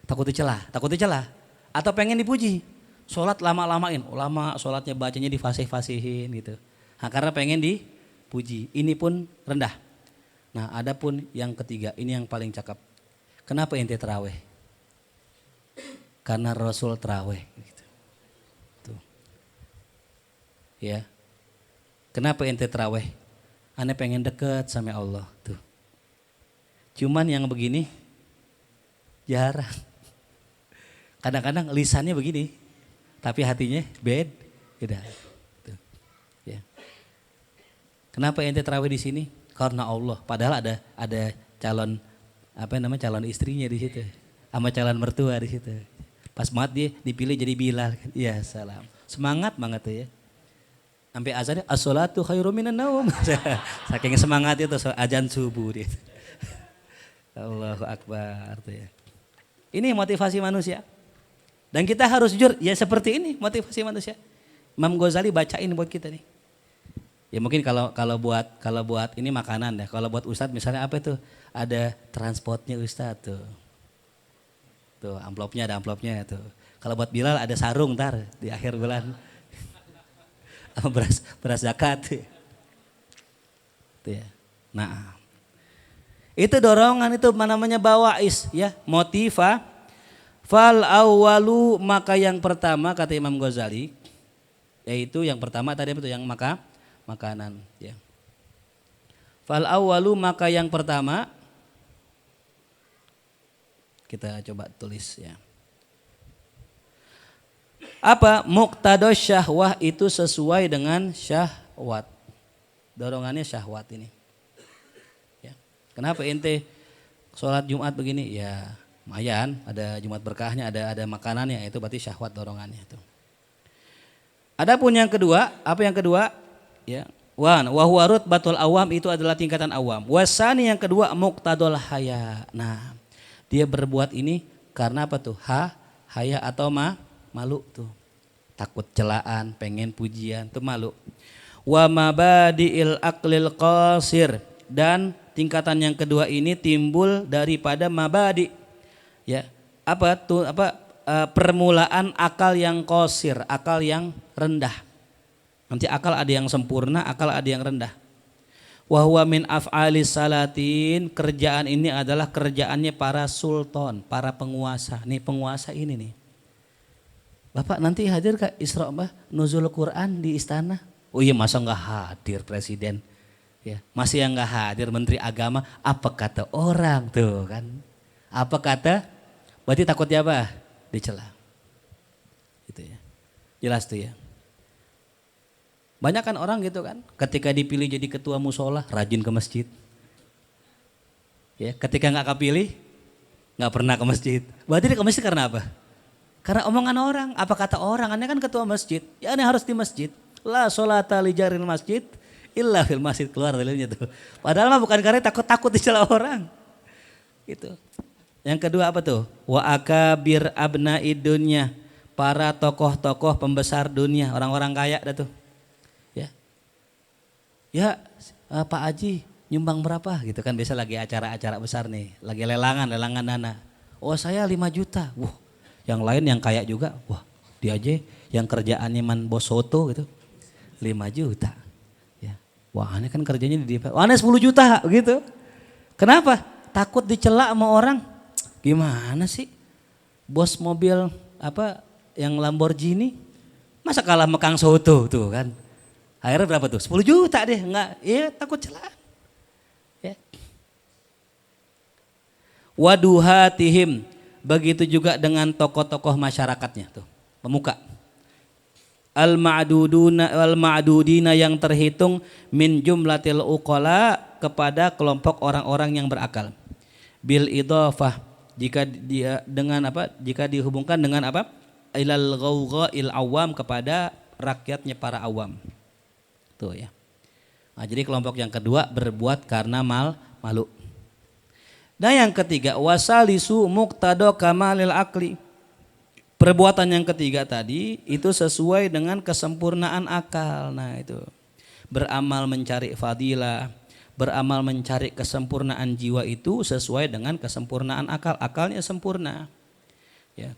Takut dicela. Atau pengen dipuji. Sholat lama-lamain, lama sholatnya bacanya difasih-fasihin gitu. Nah, karena pengen dipuji, ini pun rendah. Nah ada pun yang ketiga, ini yang paling cakep. Kenapa ente taraweh? Karena Rasul taraweh. Gitu. Tuh. Ya. Kenapa ente taraweh? Ane pengen deket sama Allah. Tuh. Cuman yang begini jarang. Kadang-kadang lisannya begini. Tapi hatinya beda. Tuh. Ya. Kenapa ente tarawih di sini? Karena Allah. Padahal ada calon calon istrinya di situ, sama calon mertua di situ. Pas banget dia dipilih jadi Bilal. Ya salam. Semangat banget tuh ya. Sampai azannya as-sholatu khairum minan naum. Saking semangat itu azan subuh dia. Allahu Akbar tuh ya. Ini motivasi manusia. Dan kita harus jujur, ya seperti ini motivasi manusia. Imam Ghazali bacain buat kita nih. Ya mungkin kalau buat ini makanan ya. Kalau buat Ustadz misalnya apa tuh? Ada transportnya Ustadz tuh. Tuh amplopnya ada amplopnya tuh. Kalau buat Bilal ada sarung ntar di akhir bulan. beras zakat. Tuh ya. Nah. Itu dorongan itu namanya bawais ya, motiva. Fal awwalu maka yang pertama kata Imam Ghazali, yaitu yang pertama tadi itu yang makanan ya. Fal awwalu maka yang pertama kita coba tulis ya. Apa? Muqtados syahwah itu sesuai dengan syahwat. Dorongannya syahwat ini. Ya. Kenapa ente sholat Jumat begini? Ya lumayan, ada Jumat berkahnya, ada makanannya, itu berarti syahwat dorongannya itu. Adapun yang kedua, apa yang kedua? Ya, wa huwa rutbatul awam itu adalah tingkatan awam. Wasani yang kedua muqtadul haya. Nah, dia berbuat ini karena apa tuh? Haya atau malu tuh. Takut celaan, pengen pujian, tuh malu. Wa mabadi'il aqlil qasir, dan tingkatan yang kedua ini timbul daripada mabadi. Ya, permulaan akal yang qasir, akal yang rendah. Nanti akal ada yang sempurna, akal ada yang rendah. Wa huwa min af'alis salatin, kerjaan ini adalah kerjaannya para sultan, para penguasa. Nih penguasa ini nih. Bapak nanti hadir ke Isra Nuzul Quran di istana? Oh iya masa enggak hadir presiden? Ya, masih yang enggak hadir menteri agama, apa kata orang tuh kan? Apa kata? Berarti takutnya apa? Dicela. Gitu ya. Jelas tuh ya. Banyak kan orang gitu kan, ketika dipilih jadi ketua musola rajin ke masjid. Ya, ketika nggak kepilih nggak pernah ke masjid. Berarti dia ke masjid karena apa? Karena omongan orang. Apa kata orang? Aneh kan ketua masjid. Ya aneh harus di masjid. La sholata li jaril masjid illa fil masjid, keluar dalilnya tuh. Padahal mah bukan karena takut dicela orang. Gitu. Yang kedua apa tuh? Wa akabir abnaid dunya, para tokoh-tokoh pembesar dunia, orang-orang kaya dah tuh. Ya. Ya, Pak Haji, nyumbang berapa gitu kan, biasa lagi acara-acara besar nih, lagi lelangan dana. Oh saya 5 juta, wah yang lain yang kaya juga, wah dia aja yang kerjaannya man bos soto gitu 5 juta. Ya. Wah aneh kan kerjanya di DPR, aneh 10 juta gitu. Kenapa? Takut dicela sama orang. Gimana sih bos mobil apa yang Lamborghini masa kalah sama Kang Soto tuh kan. Akhirnya berapa tuh? 10 juta deh, enggak, ya takut celaan. Ya. Waduhatihim, begitu juga dengan tokoh-tokoh masyarakatnya tuh, pemuka. Al-ma'dudina yang terhitung min jumlatil uqala kepada kelompok orang-orang yang berakal. Bil idhafah, jika dia dengan apa? Jika dihubungkan dengan apa? Ilal ghawgha'il awam, kepada rakyatnya para awam. Tuh ya. Nah, jadi kelompok yang kedua berbuat karena malu. Dan yang ketiga wasalisu muqtado kamalil akli. Perbuatan yang ketiga tadi itu sesuai dengan kesempurnaan akal. Nah itu beramal mencari fadilah, beramal mencari kesempurnaan jiwa itu sesuai dengan kesempurnaan akal. Akalnya sempurna. Ya.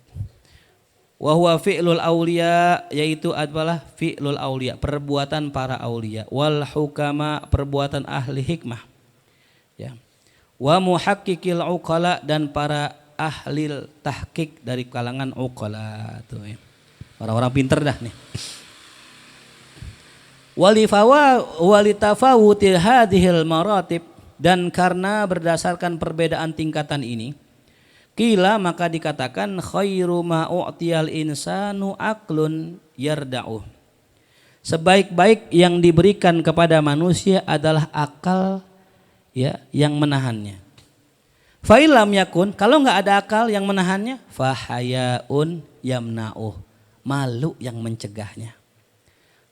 Wa huwa fi'lul auliya, yaitu adalah fi'lul auliya, perbuatan para aulia, wal hukama, perbuatan ahli hikmah, ya, wa muhaqqiqil uqala, dan para ahli tahqiq dari kalangan uqala tuh ya. Orang-orang pinter dah nih. Walitafawuti hadhil maratib, dan karena berdasarkan perbedaan tingkatan ini, qila maka dikatakan khairu ma u'tiyal insanu aqlun yarda'uh. Sebaik-baik yang diberikan kepada manusia adalah akal, ya, yang menahannya. Fa illam yakun, kalau enggak ada akal yang menahannya, fa hayaun yamna'uh, malu yang mencegahnya.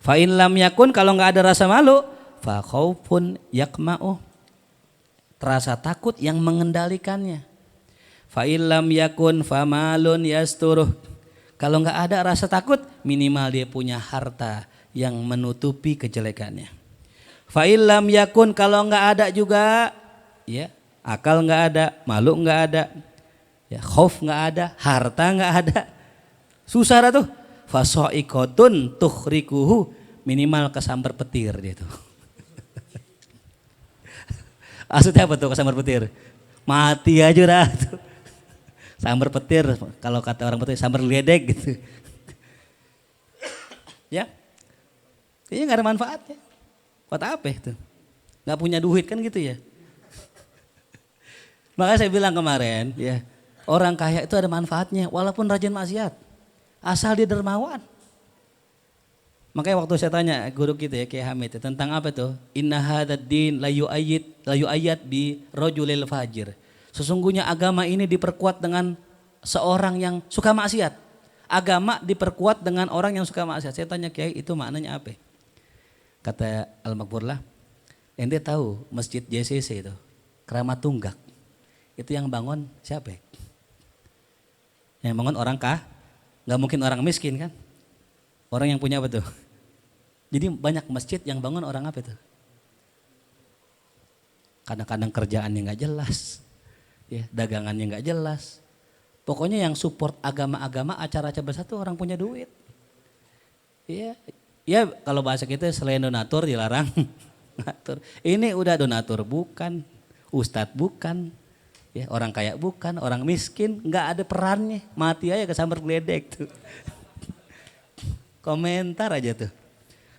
Fa illam yakun, kalau enggak ada rasa malu, fa khaufun yakma'uh, rasa takut yang mengendalikannya. Fa illam yakun famalun yasturuh, kalau enggak ada rasa takut, minimal dia punya harta yang menutupi kejelekannya. Fa illam yakun, kalau enggak ada juga, ya, akal enggak ada, malu enggak ada, ya, khauf enggak ada, harta enggak ada, susah tuh. Fa sa'iqatun tukhrikuhu, minimal kesambar petir dia tuh. Maksudnya apa tuh kesambar petir? Mati aja dah tuh. Sambar petir, kalau kata orang petir sambar ledek gitu. Ya, ini nggak ada manfaatnya. Buat apa itu? Nggak punya duit kan gitu ya. Makanya saya bilang kemarin, ya, orang kaya itu ada manfaatnya, walaupun rajin maksiat, asal dia dermawan. Makanya waktu saya tanya guru kita ya, Kiai Hamid, tentang apa tuh? Inna hadzal din la yu'ayyad bi rajulil fajir. Sesungguhnya agama ini diperkuat dengan seorang yang suka maksiat. Agama diperkuat dengan orang yang suka maksiat. Saya tanya Kiai, itu maknanya apa? Kata Al-Makburlah, ente tahu masjid JCC itu, Keramat Tunggak, itu yang bangun siapa? Yang bangun orang kah? Gak mungkin orang miskin kan? Orang yang punya apa tuh? Jadi banyak masjid yang bangun orang apa tuh? Kadang-kadang kerjaannya gak jelas. Ya, dagangannya nggak jelas. Pokoknya yang support agama-agama, acara-acara besar tuh orang punya duit. Ya, ya kalau bahasa kita selain donatur dilarang. Donatur. Ini udah donatur bukan, ustadz bukan, ya, orang kaya bukan, orang miskin nggak ada perannya, mati aja kesambar geledek tuh. Komentar aja tuh.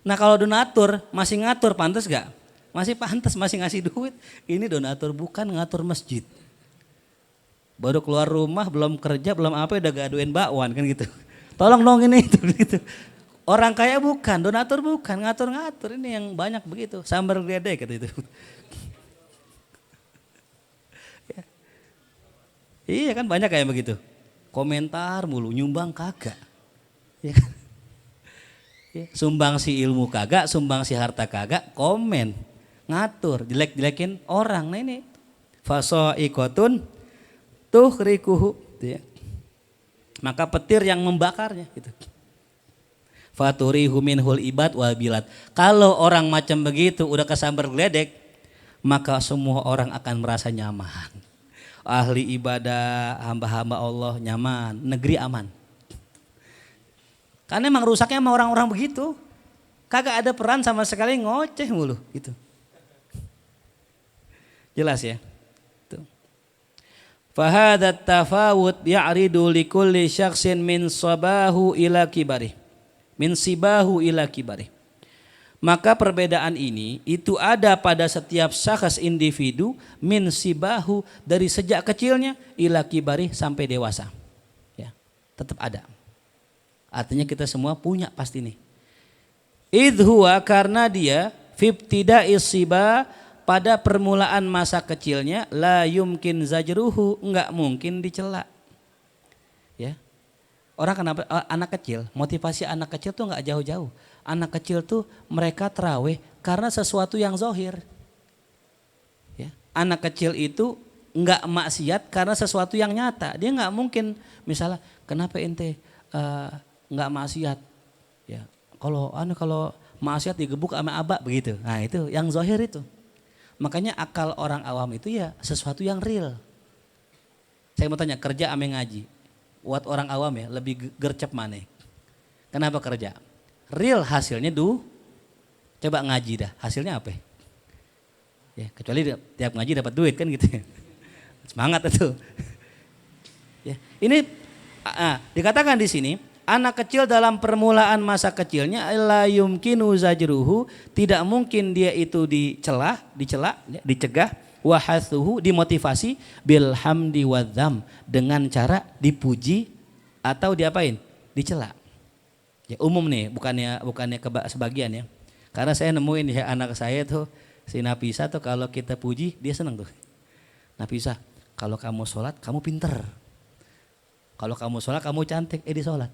Nah kalau donatur masih ngatur, pantas gak? Masih pantas, masih ngasih duit. Ini donatur bukan, ngatur masjid. Baru keluar rumah, belum kerja, belum apa, udah gaduin bakwan kan gitu. Tolong dong ini itu gitu. Orang kaya bukan, donatur bukan, ngatur-ngatur, ini yang banyak begitu. Sambar geledek gitu itu. Ya. Iya kan banyak kayak begitu. Komentar mulu, nyumbang kagak. Ya kan? Ya. Sumbang si ilmu kagak, sumbang si harta kagak, komen, ngatur, jelek-jelekin orang. Nah ini fasoikotun tukhrikuhu, ya. Maka petir yang membakarnya gitu. Faturihu minhul ibad wal bilad. Kalau orang macam begitu udah kesambar geledek, maka semua orang akan merasa nyaman. Ahli ibadah, hamba-hamba Allah nyaman, negeri aman. Karena emang rusaknya sama orang-orang begitu. Kagak ada peran sama sekali, ngoceh mulu gitu. Jelas ya? Fahadat tafawut ya'ridu likulli syakhsin min sibahu ila kibari. Maka perbedaan ini itu ada pada setiap syakhs individu min sibahu dari sejak kecilnya ila kibari sampai dewasa. Ya, tetap ada. Artinya kita semua punya pasti nih. Idhuwa karena dia fibtida'is siba pada permulaan masa kecilnya la yumkin zajruhu enggak mungkin dicela. Ya. Orang kenapa anak kecil, motivasi anak kecil tuh enggak jauh-jauh. Anak kecil tuh mereka terawih karena sesuatu yang zohir. Ya. Anak kecil itu enggak maksiat karena sesuatu yang nyata. Dia enggak mungkin misalnya kenapa ente enggak maksiat? Ya. Kalau maksiat digebuk sama abak begitu. Nah itu yang zohir itu. Makanya akal orang awam itu ya sesuatu yang real. Saya mau tanya kerja ame ngaji. Buat orang awam ya lebih gercep mana? Kenapa kerja? Real hasilnya coba ngaji dah. Hasilnya apa? Ya kecuali tiap ngaji dapat duit kan gitu. Semangat itu. Ya, ini dikatakan di sini. Anak kecil dalam permulaan masa kecilnya la yumkinu zajruhu tidak mungkin dia itu dicela, dicegah wa hathuhu dimotivasi bil hamdi wadzam dengan cara dipuji atau diapain? Dicela. Ya umum nih, bukannya sebagian ya. Karena saya nemuin ya anak saya tuh si Nafisa tuh kalau kita puji dia senang tuh. Nafisa, kalau kamu sholat kamu pinter. Kalau kamu sholat kamu cantik, di sholat.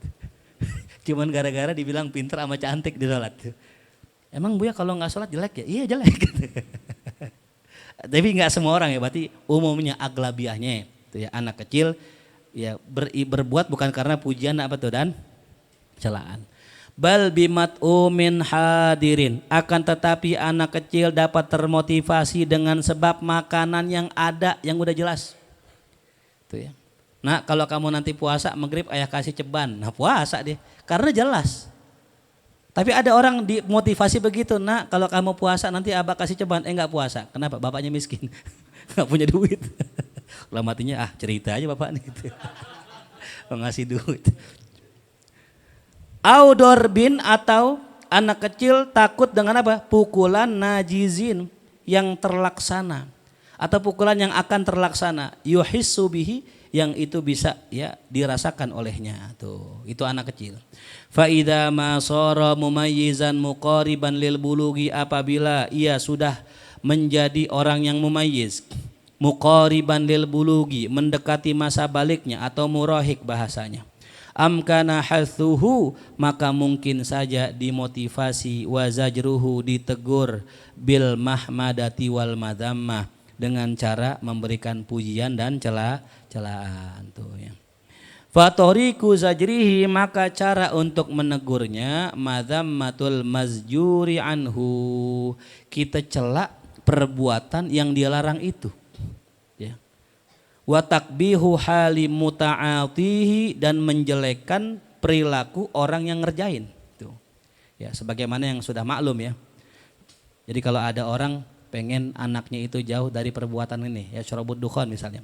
Cuman gara-gara dibilang pinter sama cantik di sholat. Emang Buya kalau nggak sholat jelek ya? Iya jelek. Tapi nggak semua orang ya, berarti umumnya aglabiahnya itu ya anak kecil ya berbuat bukan karena pujian apa tuh dan celaan. Bal bimat'umin hadirin, akan tetapi anak kecil dapat termotivasi dengan sebab makanan yang ada yang udah jelas. Itu ya. Nah kalau kamu nanti puasa maghrib ayah kasih ceban, nah puasa deh karena jelas. Tapi ada orang dimotivasi begitu, nah kalau kamu puasa nanti abah kasih ceban, enggak puasa. Kenapa? Bapaknya miskin, nggak punya duit. Lah matinya cerita aja bapak nih, gitu. Ngasih duit. Outdoor bin atau anak kecil takut dengan apa? Pukulan najizin yang terlaksana atau pukulan yang akan terlaksana. Yuhissu bihi yang itu bisa ya dirasakan olehnya tuh itu anak kecil. Fa idza ma sara mumayyizan muqariban lil bulugi, apabila ia sudah menjadi orang yang mumayyiz, muqariban lil bulugi mendekati masa baliknya atau murahik bahasanya. Amkana hathuhu maka mungkin saja dimotivasi wa zajruhu ditegur bil mahmadati wal madhammah dengan cara memberikan pujian dan celaan tuh ya. Fatoriku zajrihi maka cara untuk menegurnya madhammatul mazjuri anhu, kita celak perbuatan yang dia larang itu ya. Wa takbihu hali muta'atihi dan menjelekkan perilaku orang yang ngerjain tuh. Ya sebagaimana yang sudah maklum ya. Jadi kalau ada orang pengen anaknya itu jauh dari perbuatan ini ya syarabud dukhan misalnya.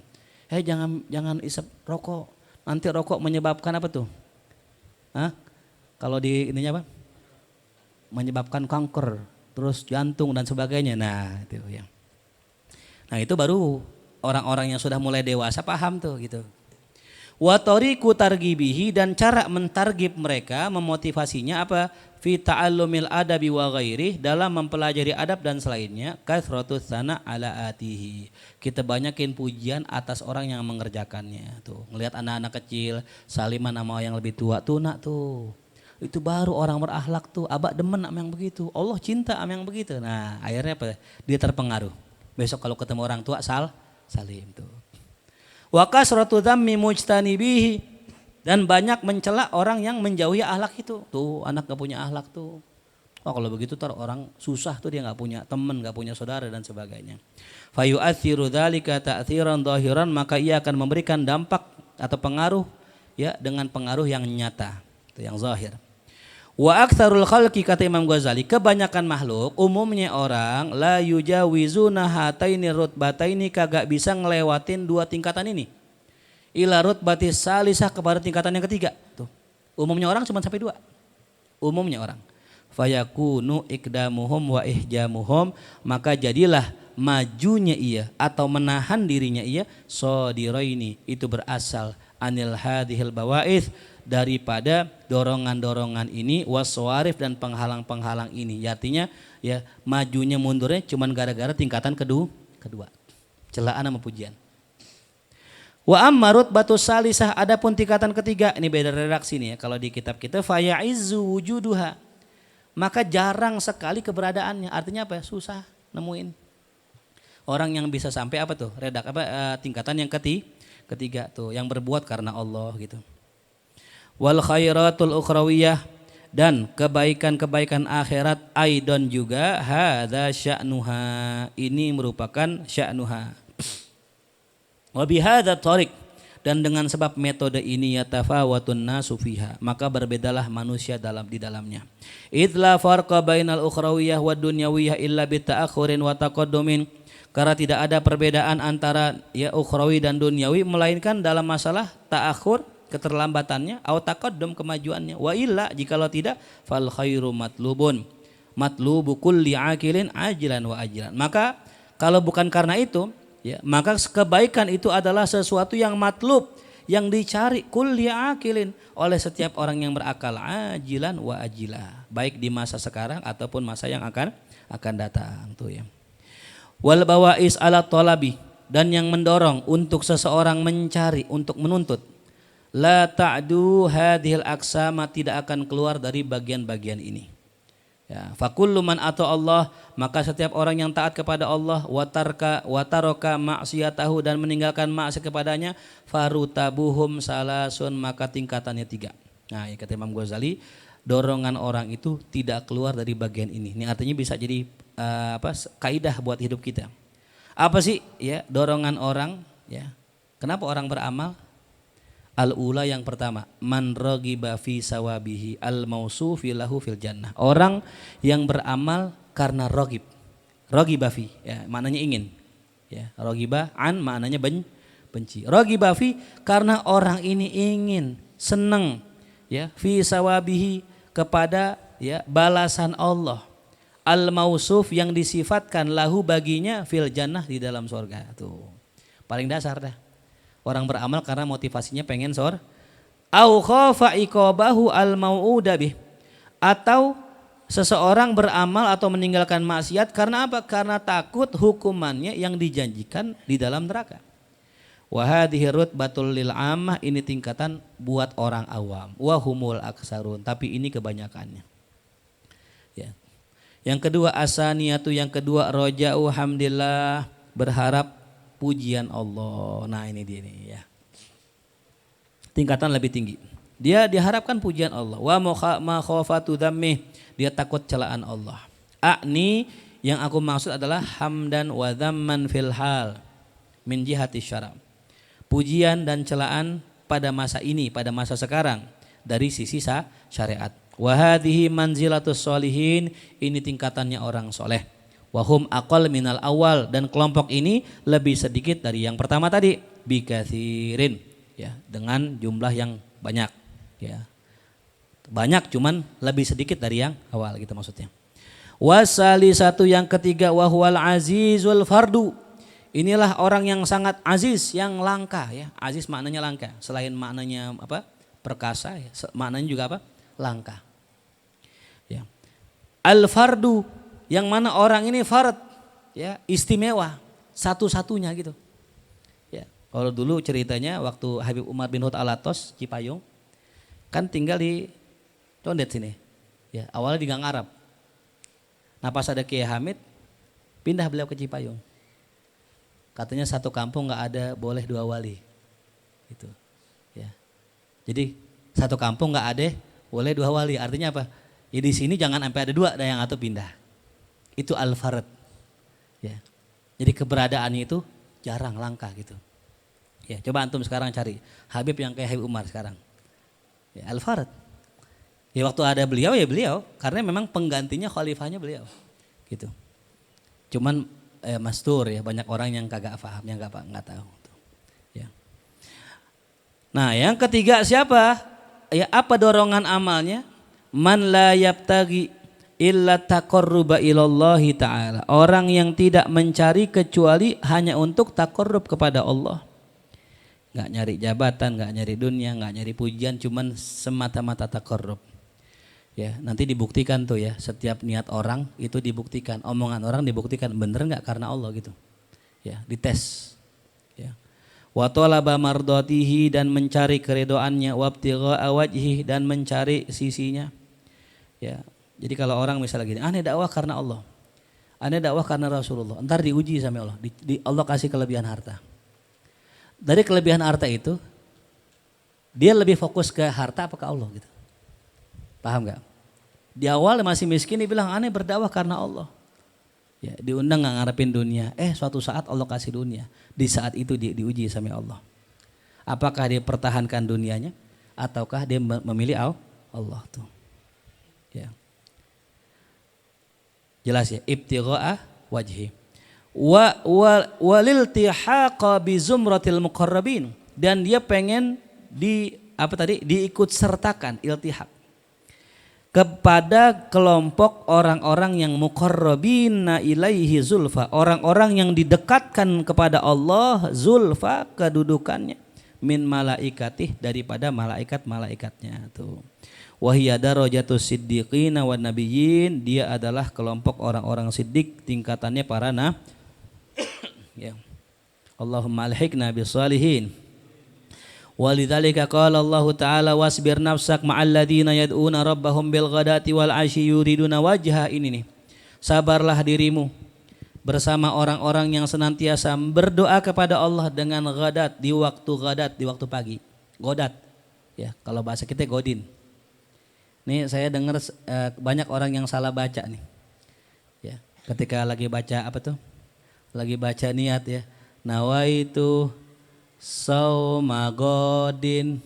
Jangan isep rokok. Nanti rokok menyebabkan apa tuh? Kalau di ininya apa? Menyebabkan kanker, terus jantung dan sebagainya. Nah, itu ya. Nah, itu baru orang-orang yang sudah mulai dewasa paham tuh gitu. Wa tariqu targibihi dan cara mentargib mereka, memotivasinya apa? Fi ta'allumil adabi wa ghairih, dalam mempelajari adab dan selainnya, kathratus sana ala atihi. Kita banyakin pujian atas orang yang mengerjakannya. Tuh, ngelihat anak-anak kecil saliman sama yang lebih tua tuh nak tuh. Itu baru orang berakhlak tuh. Abah demen sama yang begitu. Allah cinta sama yang begitu. Nah, akhirnya apa? Dia terpengaruh. Besok kalau ketemu orang tua salim tuh. Wa kasratu dzammi mujtanibihi, dan banyak mencela orang yang menjauhi akhlak itu. Tuh anak gak punya akhlak tuh. Oh kalau begitu tar orang susah tuh, dia nggak punya teman, nggak punya saudara dan sebagainya. Fayu'athiru dzalika ta'thiran dhahiran, maka ia akan memberikan dampak atau pengaruh ya dengan pengaruh yang nyata, itu yang zahir. Wa aktsarul khalqi, kata Imam Ghazali, kebanyakan makhluk umumnya orang la yujawizuna hataini rutbataini, kagak bisa ngelewatin dua tingkatan ini. Ila rutbatis salisah, kepada tingkatan yang ketiga. Tuh. Umumnya orang cuma sampai dua. Umumnya orang. Fayakunu ikdamuhum wa ihjamuhum, maka jadilah majunya ia atau menahan dirinya ia sodiraini, itu berasal anil hadhil bawa'ith, daripada dorongan-dorongan ini, waswarif, dan penghalang-penghalang ini. Artinya ya majunya mundurnya cuman gara-gara tingkatan kedua. Celaan sama pujian. Wa ammarut batu salisah, adapun tingkatan ketiga, ini beda redaksi nih ya kalau di kitab kita, fayaizu wujuduha, maka jarang sekali keberadaannya. Artinya apa? Susah nemuin orang yang bisa sampai apa tuh? Tingkatan yang ketiga tuh, yang berbuat karena Allah gitu. Wal khairatul ukhrawiyah, dan kebaikan-kebaikan akhirat, aidon juga, hadza sya'nuha, ini merupakan sya'nuha. Wa bihadza thariq, dan dengan sebab metode ini yatafawatun nasu fiha, maka berbedalah manusia di dalamnya. Idla farqa bainal ukhrawiyah wad dunyawiyah illa bita'akhurin wa taqaddumin, karena tidak ada perbedaan antara ya ukhrawi dan dunyawi melainkan dalam masalah ta'akhur, keterlambatannya, atau taqaddum, kemajuannya. Wa illa, jikalau tidak, fal khairu matlubun matlubu kulli akilin ajilan wa ajilan, maka kalau bukan karena itu ya, maka kebaikan itu adalah sesuatu yang matlub, yang dicari kulli akilin, oleh setiap orang yang berakal, ajilan wa ajilah, baik di masa sekarang ataupun masa yang akan datang tuh ya. Wal bawais ala talabi, dan yang mendorong untuk seseorang mencari, untuk menuntut, la ta'du hadhil aksama, tidak akan keluar dari bagian-bagian ini. Ya, fakullu man ata Allah, maka setiap orang yang taat kepada Allah, wataraka maksiyatahu, dan meninggalkan maksiat kepadanya, farutabuhum salasun, maka tingkatannya 3. Nah, ya kata Imam Ghazali, dorongan orang itu tidak keluar dari bagian ini. Ini artinya bisa jadi kaidah buat hidup kita. Apa sih ya dorongan orang ya? Kenapa orang beramal? Al-ula, yang pertama, man raghiba fi sawabihi al-mausufi lahu fil jannah. Orang yang beramal karena raghib. Raghiba fi ya maknanya ingin. Ya, raghiba an maknanya benci. Raghiba fi, karena orang ini ingin, senang ya, fi sawabihi, kepada ya balasan Allah. Al-mausuf, yang disifatkan lahu baginya, fil jannah, di dalam surga. Tuh. Paling dasar dah. Orang beramal karena motivasinya pengen au khafa iqabahu al-mau'uda bih, atau seseorang beramal atau meninggalkan maksiat karena apa? Karena takut hukumannya yang dijanjikan di dalam neraka. Wa hadhihi rutbatul lil ammah, ini tingkatan buat orang awam. Wa humul aksarun, tapi ini kebanyakannya. Ya. Yang kedua asaniyatu, yang kedua roja'u hamdillah, berharap pujian Allah. Nah ini dia nih ya. Tingkatan lebih tinggi. Dia diharapkan pujian Allah. Wa makhafatu dhammih, dia takut celaan Allah. Akni, yang aku maksud adalah hamdan wa dhamman fil hal min jihati syara'. Pujian dan celaan pada masa ini, pada masa sekarang, dari sisi syariat. Wa hadhihi manzilatus sholihin, ini tingkatannya orang soleh. Wahum aqal minal awal, dan kelompok ini lebih sedikit dari yang pertama tadi, bikathirin ya, dengan jumlah yang banyak ya. Banyak cuman lebih sedikit dari yang awal gitu maksudnya. Wasali satu, yang ketiga, wahwal azizul fardu, inilah orang yang sangat aziz, yang langka ya. Aziz maknanya langka, selain maknanya apa? Perkasa ya, maknanya juga apa? Langka. Ya. Al fardu, yang mana orang ini fard ya, istimewa, satu-satunya gitu. Ya, kalau dulu ceritanya waktu Habib Umar bin Hud Alatos Cipayung kan tinggal di Condet sini. Ya, awalnya di Gang Arab. Nah, pas ada Kiai Hamid pindah beliau ke Cipayung. Katanya satu kampung nggak ada boleh 2 wali. Gitu. Ya. Jadi satu kampung nggak ada boleh 2 wali. Artinya apa? Ya di sini jangan sampai ada dua, ada yang atau pindah. Itu al-fard. Ya. Jadi keberadaannya itu jarang, langka gitu. Ya, coba antum sekarang cari Habib yang kayak Habib Umar sekarang. Ya, al-fard. Ya waktu ada beliau ya beliau, karena memang penggantinya khalifahnya beliau. Gitu. Cuman mastur ya, banyak orang yang kagak paham, yang nggak tahu. Ya. Nah, yang ketiga siapa? Ya, apa dorongan amalnya? Man la yabtagi illa taqarruba ilallahi ta'ala. Orang yang tidak mencari kecuali hanya untuk taqarrub kepada Allah. Enggak nyari jabatan, enggak nyari dunia, enggak nyari pujian, cuman semata-mata taqarrub. Ya, nanti dibuktikan tuh ya, setiap niat orang itu dibuktikan, omongan orang dibuktikan bener enggak karena Allah gitu. Ya, dites. Ya. Wa talaba mardatihi, dan mencari keridhaannya, wa ibtigha'a wajhi, dan mencari sisinya. Ya, jadi kalau orang misalnya gini, aneh dakwah karena Allah, aneh dakwah karena Rasulullah, ntar diuji sama Allah, Allah kasih kelebihan harta. Dari kelebihan harta itu, dia lebih fokus ke harta apa ke Allah gitu. Paham gak? Di awal masih miskin, dia bilang aneh berdakwah karena Allah. Ya, diundang gak ngarepin dunia, suatu saat Allah kasih dunia, di saat itu dia diuji sama Allah. Apakah dia pertahankan dunianya, ataukah dia memilih Allah tuh. Ya. Jelas ya, ibtigha'a wajhi. Waliltihaqa bi zumratil muqarrabin, dan dia pengen diikut sertakan, iltihaq, kepada kelompok orang-orang yang muqarrabina ilaihi zulfa, orang-orang yang didekatkan kepada Allah, zulfa kedudukannya, min malaikatih, daripada malaikat-malaikatnya tuh. Wahiyya darajatus siddiqina wan nabiyyin, dia adalah kelompok orang-orang siddiq, tingkatannya para ya. Allahumma alhiqna bisalihin. Walidzalika qala Allah Ta'ala wasbir nafsak ma'al ladzina yad'una rabbahum bil ghadati wal 'ashyi yuriduna wajha. Ini nih. Sabarlah dirimu bersama orang-orang yang senantiasa berdoa kepada Allah dengan ghadat, di waktu pagi. Ghadat. Ya, kalau bahasa kita godin. Nih saya dengar banyak orang yang salah baca nih. Ya, ketika lagi baca apa tuh? Lagi baca niat ya. Nawaitu sauma godin.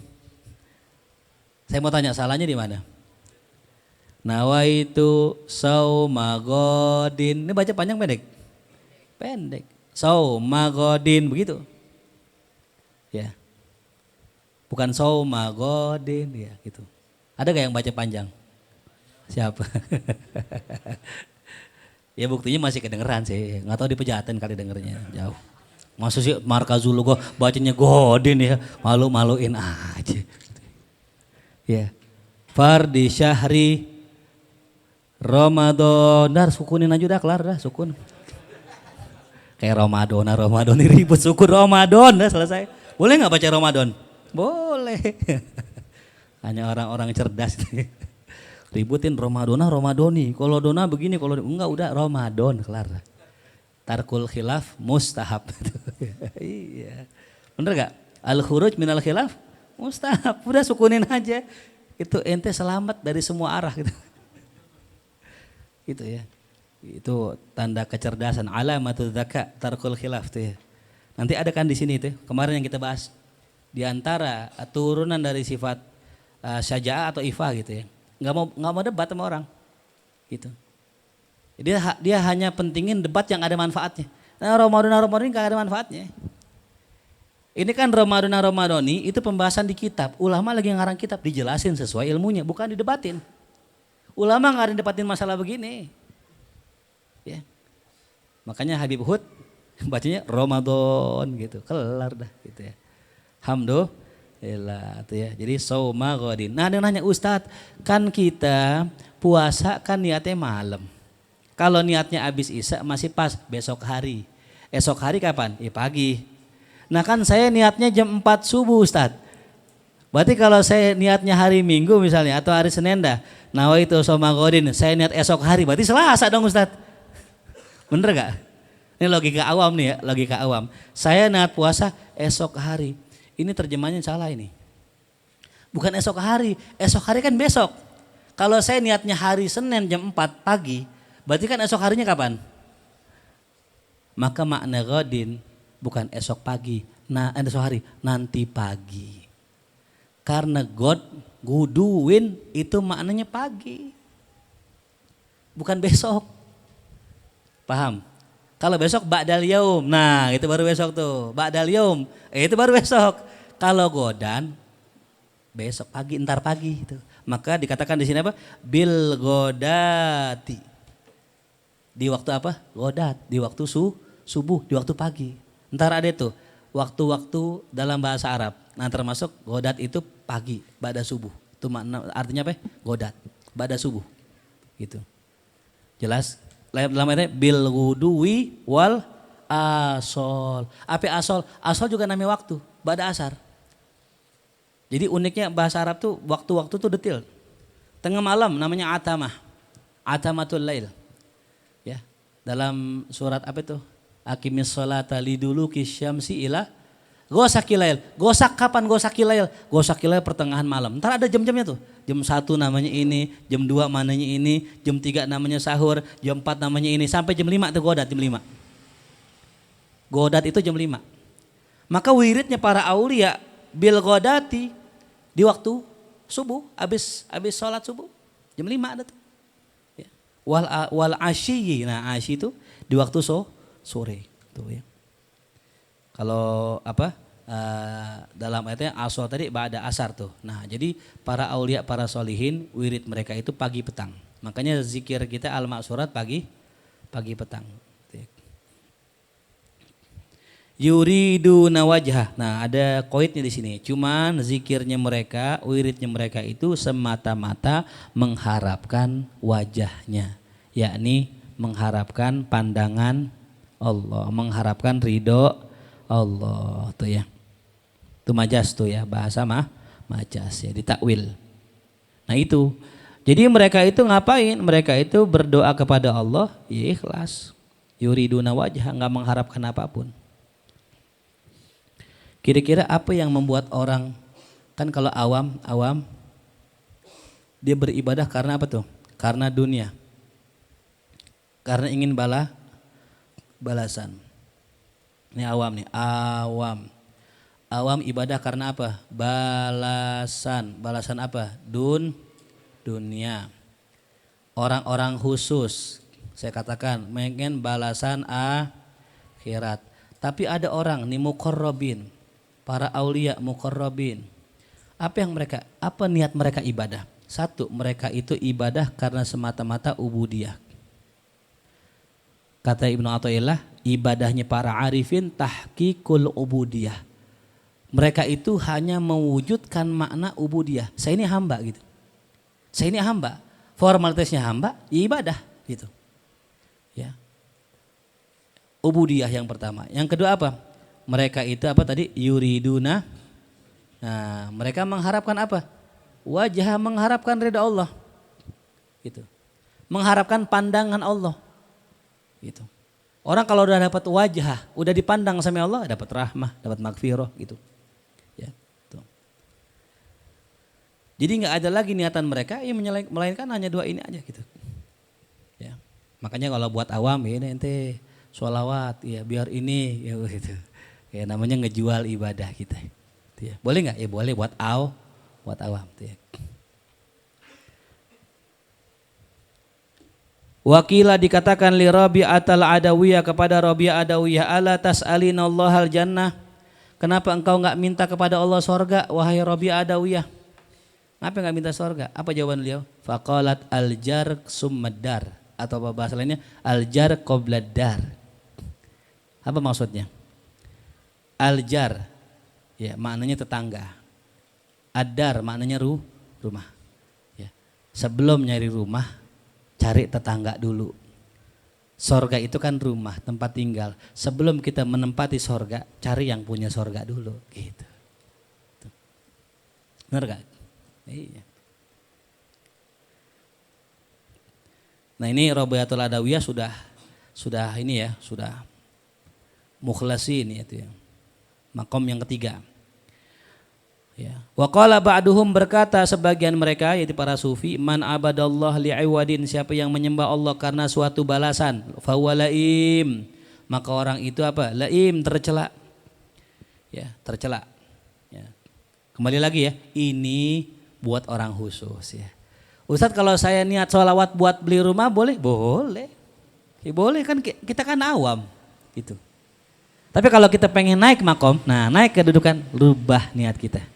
Saya mau tanya salahnya di mana? Nawaitu sauma godin. Ini baca panjang pendek? Pendek. Sauma godin begitu. Ya. Bukan sauma godin ya gitu. Ada gak yang baca panjang? Siapa? Ya buktinya masih kedengeran sih. Gak tahu di Pejaten kali dengernya jauh. Masa sih Markazul gue bacanya godin ya. Malu-maluin aja. Ya. Fardi syahri Ramadan. Dar sukunin aja udah kelar dah sukun. Kayak Ramadan ini ribut sukun Ramadan dah selesai. Boleh gak baca Ramadan? Boleh. Hanya orang-orang cerdas ributin Ramadoni, kalau dona begini, kalau enggak udah Ramadan kelar. Tarkul khilaf mustahab. Iya. Bener gak? Al-khuruj minal khilaf mustahab. Udah sukunin aja. Itu ente selamat dari semua arah gitu. Gitu ya. Itu tanda kecerdasan, alamatul dzaka, tarkul khilaf tuh ya. Nanti ada kan di sini tuh, kemarin yang kita bahas. Di antara turunan dari sifat syaja'ah atau ifa gitu ya, nggak mau debat sama orang gitu. Dia hanya pentingin debat yang ada manfaatnya. Nah Ramadan ini nggak ada manfaatnya. Ini kan Ramadani itu pembahasan di kitab, ulama lagi ngarang kitab, dijelasin sesuai ilmunya, bukan didebatin. Ulama nggak ada debatin masalah begini ya. Makanya Habib Hud bacanya Ramadan gitu, kelar dah gitu ya. Alhamdulillah tuh ya. Jadi sauma ghadin. Nah, ada yang nanya, Ustadz, kan kita puasa kan niatnya malam. Kalau niatnya habis Isya masih pas besok hari. Esok hari kapan? Pagi. Nah, kan saya niatnya jam 4 subuh, Ustadz. Berarti kalau saya niatnya hari Minggu misalnya atau hari Senin dah, nawaitu sauma ghadin, saya niat esok hari, berarti Selasa dong, Ustadz. Bener gak? Ini logika awam nih ya, logika awam. Saya niat puasa esok hari. Ini terjemahannya salah ini. Bukan esok hari kan besok. Kalau saya niatnya hari Senin jam 4 pagi, berarti kan esok harinya kapan? Maka makna godin bukan esok pagi, esok hari, nanti pagi. Karena guduin itu maknanya pagi. Bukan besok. Paham? Kalau besok ba'dal yaum, nah itu baru besok tuh. Ba'dal yaum, itu baru besok. Kalau godan, besok pagi, entar pagi itu. Maka dikatakan di sini apa? Bil godati. Di waktu apa? Godat. Di waktu subuh, di waktu pagi. Entar ada itu waktu-waktu dalam bahasa Arab. Nah termasuk godat itu pagi, ba'da subuh. Itu makna, artinya apa? Godat, ba'da subuh. Gitu. Jelas? Dalam ayatnya bil guduwi wal asol. Apa asol? Asol juga namanya waktu, ba'da asar. Jadi uniknya bahasa Arab tuh waktu-waktu tuh detil. Tengah malam namanya atamah. Atamatul lail. Ya. Dalam surat apa itu? Aqimis sholata liduluki syamsi ila gosakil lail. Gosak kapan gosakil lail? Gosakil lail pertengahan malam. Ntar ada jam-jamnya tuh. Jam 1 namanya ini, jam 2 namanya ini, jam 3 namanya sahur, jam 4 namanya ini, sampai jam 5 tuh godat jam 5. Godat itu jam 5. Maka wiridnya para aulia bil godati di waktu subuh, habis sholat subuh jam 5 ada tuh. Ya. Wal asyi, nah asyi itu di waktu sore tuh ya. Kalau apa dalam ayatnya asal tadi ba'da asar tuh. Nah jadi para aulia, para solihin wirid mereka itu pagi petang. Makanya zikir kita al-ma'surat pagi petang. Yuriduna wajhah. Nah, ada koidnya di sini. Cuman zikirnya mereka, wiridnya mereka itu semata-mata mengharapkan wajahnya, yakni mengharapkan pandangan Allah, mengharapkan ridho Allah tuh ya. Itu majas tuh ya, bahasa majas ya, ditakwil. Nah, itu. Jadi mereka itu ngapain? Mereka itu berdoa kepada Allah, ya ikhlas. Yuriduna wajhah, enggak mengharapkan apapun. Kira-kira apa yang membuat orang, kan kalau awam dia beribadah karena apa tuh? Karena dunia. Karena ingin balasan. Ini awam nih, awam. Awam ibadah karena apa? Balasan. Balasan apa? Dunia. Orang-orang khusus, saya katakan pengen balasan akhirat. Tapi ada orang nih muqarrabin, para aulia muqarrabin. Apa niat mereka ibadah? Satu, mereka itu ibadah karena semata-mata ubudiyah. Kata Ibnu Athaillah, ibadahnya para arifin tahqiqul ubudiyah. Mereka itu hanya mewujudkan makna ubudiyah. Saya ini hamba gitu. Saya ini hamba. Formalitasnya hamba, ya ibadah gitu. Ya. Ubudiyah yang pertama. Yang kedua apa? Mereka itu apa tadi? Yuriduna. Nah, mereka mengharapkan apa? Wajah, mengharapkan ridha Allah. Gitu. Mengharapkan pandangan Allah. Gitu. Orang kalau udah dapat wajah, udah dipandang sama Allah, dapat rahmah, dapat magfirah gitu. Ya, tuh. Jadi nggak ada lagi niatan mereka yang melainkan hanya dua ini aja gitu. Ya. Makanya kalau buat awam ya ente sholawat ya biar ini ya gitu. Ya namanya ngejual ibadah kita. Ya. Boleh nggak? Ya boleh buat awam. Ya. Wakila dikatakan li Rabi'atal Adawiyah kepada Rabi'ah Adawiyah, ala tas'alinallahal jannah. Kenapa engkau enggak minta kepada Allah sorga wahai Rabi'ah Adawiyah? Kenapa enggak minta sorga? Apa jawaban beliau? Faqalat aljar summadar, atau apa bahasa lainnya aljar qobladar. Apa maksudnya? Aljar ya maknanya tetangga. Adar maknanya rumah. Ya. Sebelum nyari rumah, cari tetangga dulu. Sorga itu kan rumah, tempat tinggal. Sebelum kita menempati sorga, cari yang punya sorga dulu. Gitu. Benar gak? Iya. Nah ini Rabi'atul Adawiyah sudah ini ya, sudah mukhlasin itu ya. Makom yang ketiga. Ya. Wa qala ba'duhum, berkata sebagian mereka yaitu para sufi, man abadallah li'iwadin, siapa yang menyembah Allah karena suatu balasan, fahuwa laim, maka orang itu apa? Laim, tercela. Ya, tercela. Ya. Kembali lagi ya, ini buat orang khusus ya. Ustadz, kalau saya niat sholawat buat beli rumah boleh? Boleh. Ya, boleh kan, kita kan awam gitu. Tapi kalau kita pengen naik makom, nah naik kedudukan, rubah niat kita.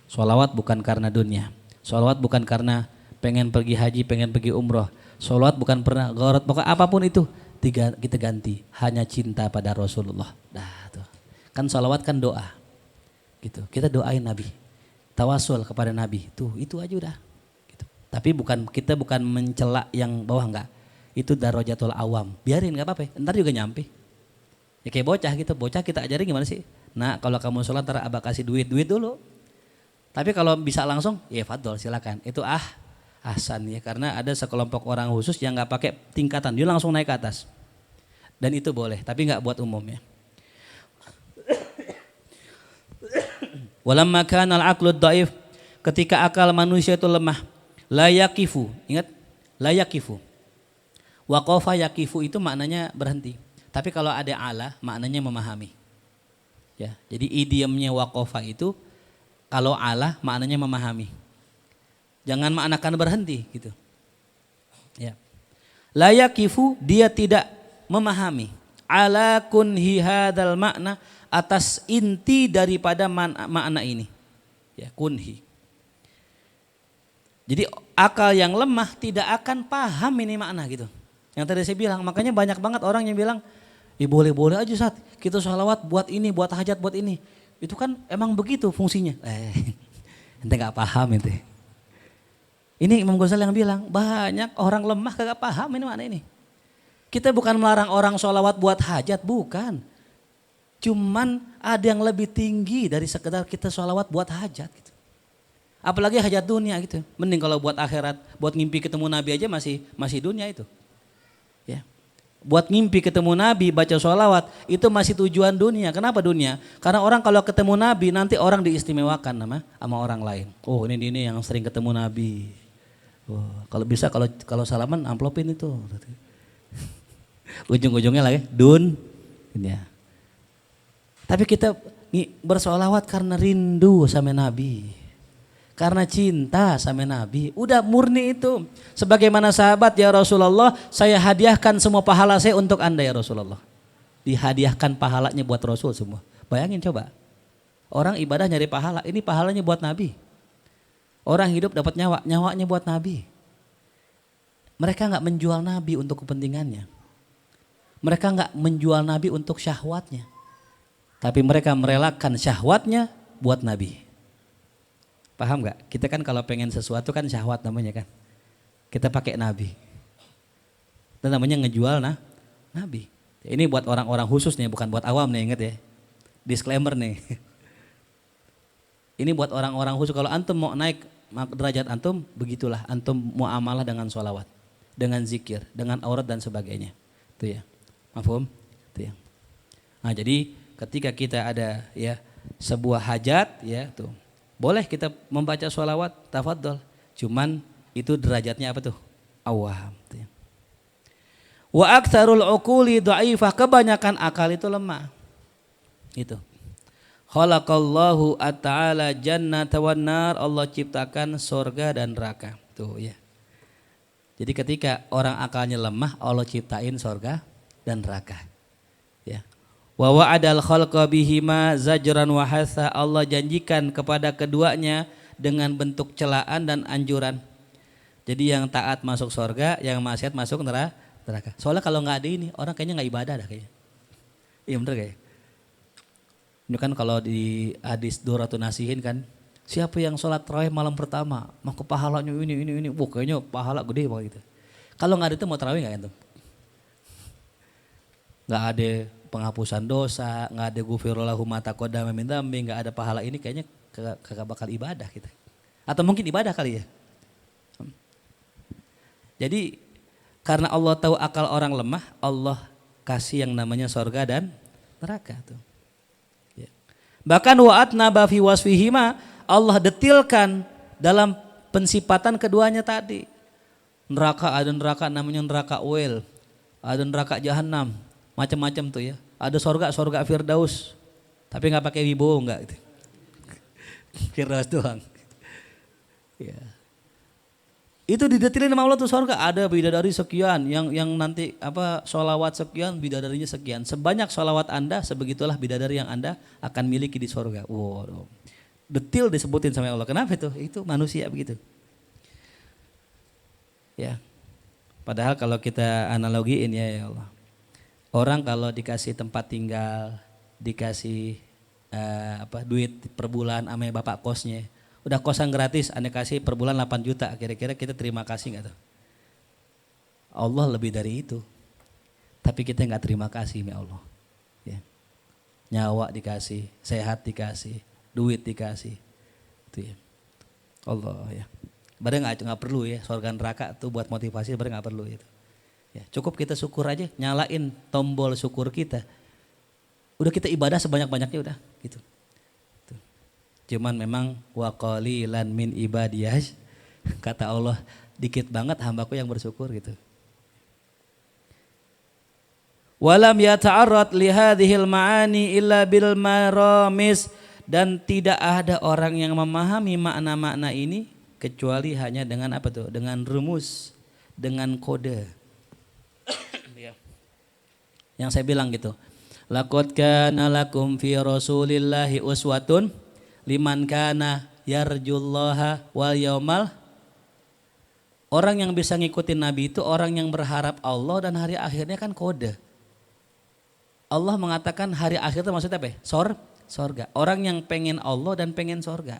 Sholawat bukan karena dunia. Sholawat bukan karena pengen pergi haji, pengen pergi umroh. Sholawat bukan pernah gorot, pokoknya apapun itu kita ganti. Hanya cinta pada Rasulullah. Dah tuh. Kan sholawat kan doa. Gitu. Kita doain Nabi. Tawasul kepada Nabi. Tuh itu aja udah. Gitu. Tapi kita bukan mencela yang bawah, enggak. Itu darajatul awam. Biarin nggak apa-apa. Ntar juga nyampe. Ya kayak bocah gitu. Bocah kita ajarin gimana sih? Nah kalau kamu sholat ntar abah kasih duit dulu. Tapi kalau bisa langsung, ya fadol silakan. Itu ahsan ya, karena ada sekelompok orang khusus yang nggak pakai tingkatan, dia langsung naik ke atas. Dan itu boleh, tapi nggak buat umum ya. Walamma kana al-aqlu dhaif, ketika akal manusia itu lemah, la yaqifu. Ingat, la yaqifu. Waqafa yaqifu itu maknanya berhenti. Tapi kalau ada ala, maknanya memahami. Ya, jadi idiomnya waqafa itu kalau Allah maknanya memahami. Jangan maknakan berhenti gitu. Ya. La yaqifu, dia tidak memahami. Ala kunhi hadzal makna, atas inti daripada makna ini. Ya, kunhi. Jadi akal yang lemah tidak akan paham ini makna gitu. Yang tadi saya bilang, makanya banyak banget orang yang bilang, boleh-boleh aja Ustaz, kita sholawat buat ini, buat hajat, buat ini. Itu kan emang begitu fungsinya. Ente gak paham itu. Ini Imam Ghazali yang bilang, banyak orang lemah kagak paham ini mana ini. Kita bukan melarang orang sholawat buat hajat, bukan. Cuman ada yang lebih tinggi dari sekedar kita sholawat buat hajat gitu. Apalagi hajat dunia gitu. Mending kalau buat akhirat, buat ngimpi ketemu Nabi aja masih dunia itu. Ya. Buat ngimpi ketemu Nabi, baca sholawat, itu masih tujuan dunia. Kenapa dunia? Karena orang kalau ketemu Nabi, nanti orang diistimewakan sama orang lain. Oh ini yang sering ketemu Nabi. Oh, kalau bisa kalau salaman amplopin itu. Ujung-ujungnya lah ya, dunia. Tapi kita bersholawat karena rindu sama Nabi. Karena cinta sama Nabi, udah murni itu. Sebagaimana sahabat, ya Rasulullah, saya hadiahkan semua pahala saya untuk Anda ya Rasulullah. Dihadiahkan pahalanya buat Rasul semua. Bayangin coba, orang ibadah nyari pahala, ini pahalanya buat Nabi. Orang hidup dapat nyawanya buat Nabi. Mereka nggak menjual Nabi untuk kepentingannya. Mereka nggak menjual Nabi untuk syahwatnya. Tapi mereka merelakan syahwatnya buat Nabi. Paham gak? Kita kan kalau pengen sesuatu kan syahwat namanya kan. Kita pakai Nabi. Itu namanya ngejual Nabi. Ini buat orang-orang khusus nih, bukan buat awam nih, ingat ya. Disclaimer nih. Ini buat orang-orang khusus. Kalau antum mau naik derajat antum, begitulah. Antum muamalah dengan sholawat, dengan zikir, dengan aurat dan sebagainya. Itu ya. Mafhum? Itu ya. Nah jadi ketika kita ada ya sebuah hajat ya tuh. Boleh kita membaca sholawat, tafadhol. Cuman itu derajatnya apa tuh? Awam. Wa aktsarul uquli dhaifah, kebanyakan akal itu lemah. Itu. Khalaqallahu ta'ala jannata wan nar, Allah ciptakan surga dan neraka. Tuh ya. Jadi ketika orang akalnya lemah, Allah ciptain surga dan neraka. Ya. Wa wa'adal khalqa bihima zajran wa hatha, Allah janjikan kepada keduanya dengan bentuk celaan dan anjuran. Jadi yang taat masuk surga, yang maksiat masuk neraka. Soalnya kalau nggak ada ini, orang kayaknya nggak ibadah dah kayaknya. Iya bener kayak. Ini kan kalau di hadis Duratun Nasihin kan, siapa yang sholat tarawih malam pertama, maka pahalanya ini. Wah kayaknya pahala gede banget gitu. Kalau nggak ada itu mau tarawih nggak itu? Nggak ada penghapusan dosa, nggak ada ghufirallahu ma taqaddama min dzambi, nggak ada pahala ini, kayaknya kagak bakal ibadah kita. Atau mungkin ibadah kali ya. Jadi karena Allah tahu akal orang lemah, Allah kasih yang namanya surga dan neraka tuh. Ya. Bahkan wa'atna bafi wasfihima, Allah detilkan dalam pensifatan keduanya tadi. Neraka, ada neraka namanya neraka Uel, ada neraka Jahanam, macam-macam tuh ya. Ada sorga Firdaus, tapi nggak pakai wibowo nggak gitu. Firdaus doang. Ya. Itu didetilin sama Allah tuh sorga, ada bidadari sekian, yang nanti sholawat sekian, bidadarinya sekian. Sebanyak sholawat Anda, sebegitulah bidadari yang Anda akan miliki di sorga. Wow, detil disebutin sama Allah. Kenapa itu? Itu manusia begitu. Ya, padahal kalau kita analogiin ya Allah, orang kalau dikasih tempat tinggal, dikasih duit per bulan sama bapak kosnya, udah kosan gratis, Anda kasih per bulan 8 juta, kira-kira kita terima kasih nggak tuh? Allah lebih dari itu, tapi kita nggak terima kasih ya Allah. Ya. Nyawa dikasih, sehat dikasih, duit dikasih, itu ya Allah ya. Padahal nggak perlu ya, surga neraka tuh buat motivasi, padahal nggak perlu itu. Ya, cukup kita syukur aja, nyalain tombol syukur kita. Udah kita ibadah sebanyak-banyaknya udah gitu. Tuh. Cuman memang wa qalilan min ibadiyah, kata Allah, dikit banget hambaku yang bersyukur gitu. Walam yata'arrad li hadhil ma'ani illa bil maramis, dan tidak ada orang yang memahami makna-makna ini kecuali hanya dengan apa tuh? Dengan rumus, dengan kode. Yang saya bilang gitu. Laqad kana lakum fi Rasulillahi uswatun liman kana yarjullaha wal yaumal. Orang yang bisa ngikutin Nabi itu orang yang berharap Allah dan hari akhirnya kan kode. Allah mengatakan hari akhir itu maksudnya apa? Sorga. Orang yang pengen Allah dan pengen sorga.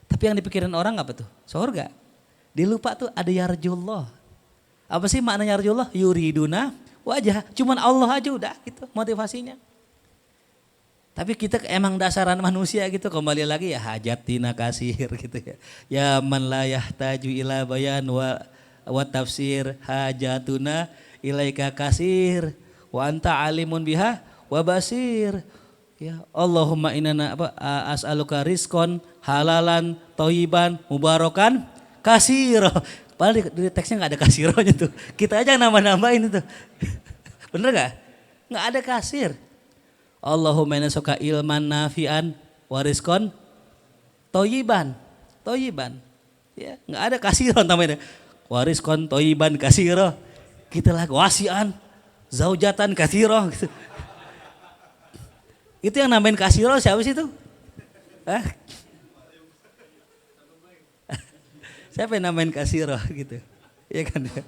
Tapi yang dipikirin orang apa tuh? Sorga. Dilupa tuh ada yarjullah. Apa sih makna yarjullah? Yuriduna wajah. Cuman Allah aja udah gitu motivasinya. Tapi kita emang dasaran manusia gitu, kembali lagi ya hajatina kasir gitu ya. Ya man la yahtaju ila bayan wa tafsir hajatuna ilaika kasir wa anta alimun biha wa basir. Ya Allahumma inna as'aluka rizqan halalan thayyiban mubarakan kasiro. Padahal di teksnya nggak ada kasironya tuh. Kita aja nambah-nambahin itu. Bener nggak? Nggak ada kasir. Allahumma inna suka ilman nafian wa rizqan thayyiban. Ya nggak ada kasiro namanya. Wa rizqan thayyiban kasiro. Kita lagi wasian zaujatan kasiro gitu. Itu yang nambahin kasiro siapa sih itu? Siapa yang nambahin kasiro gitu? Ya kan ya.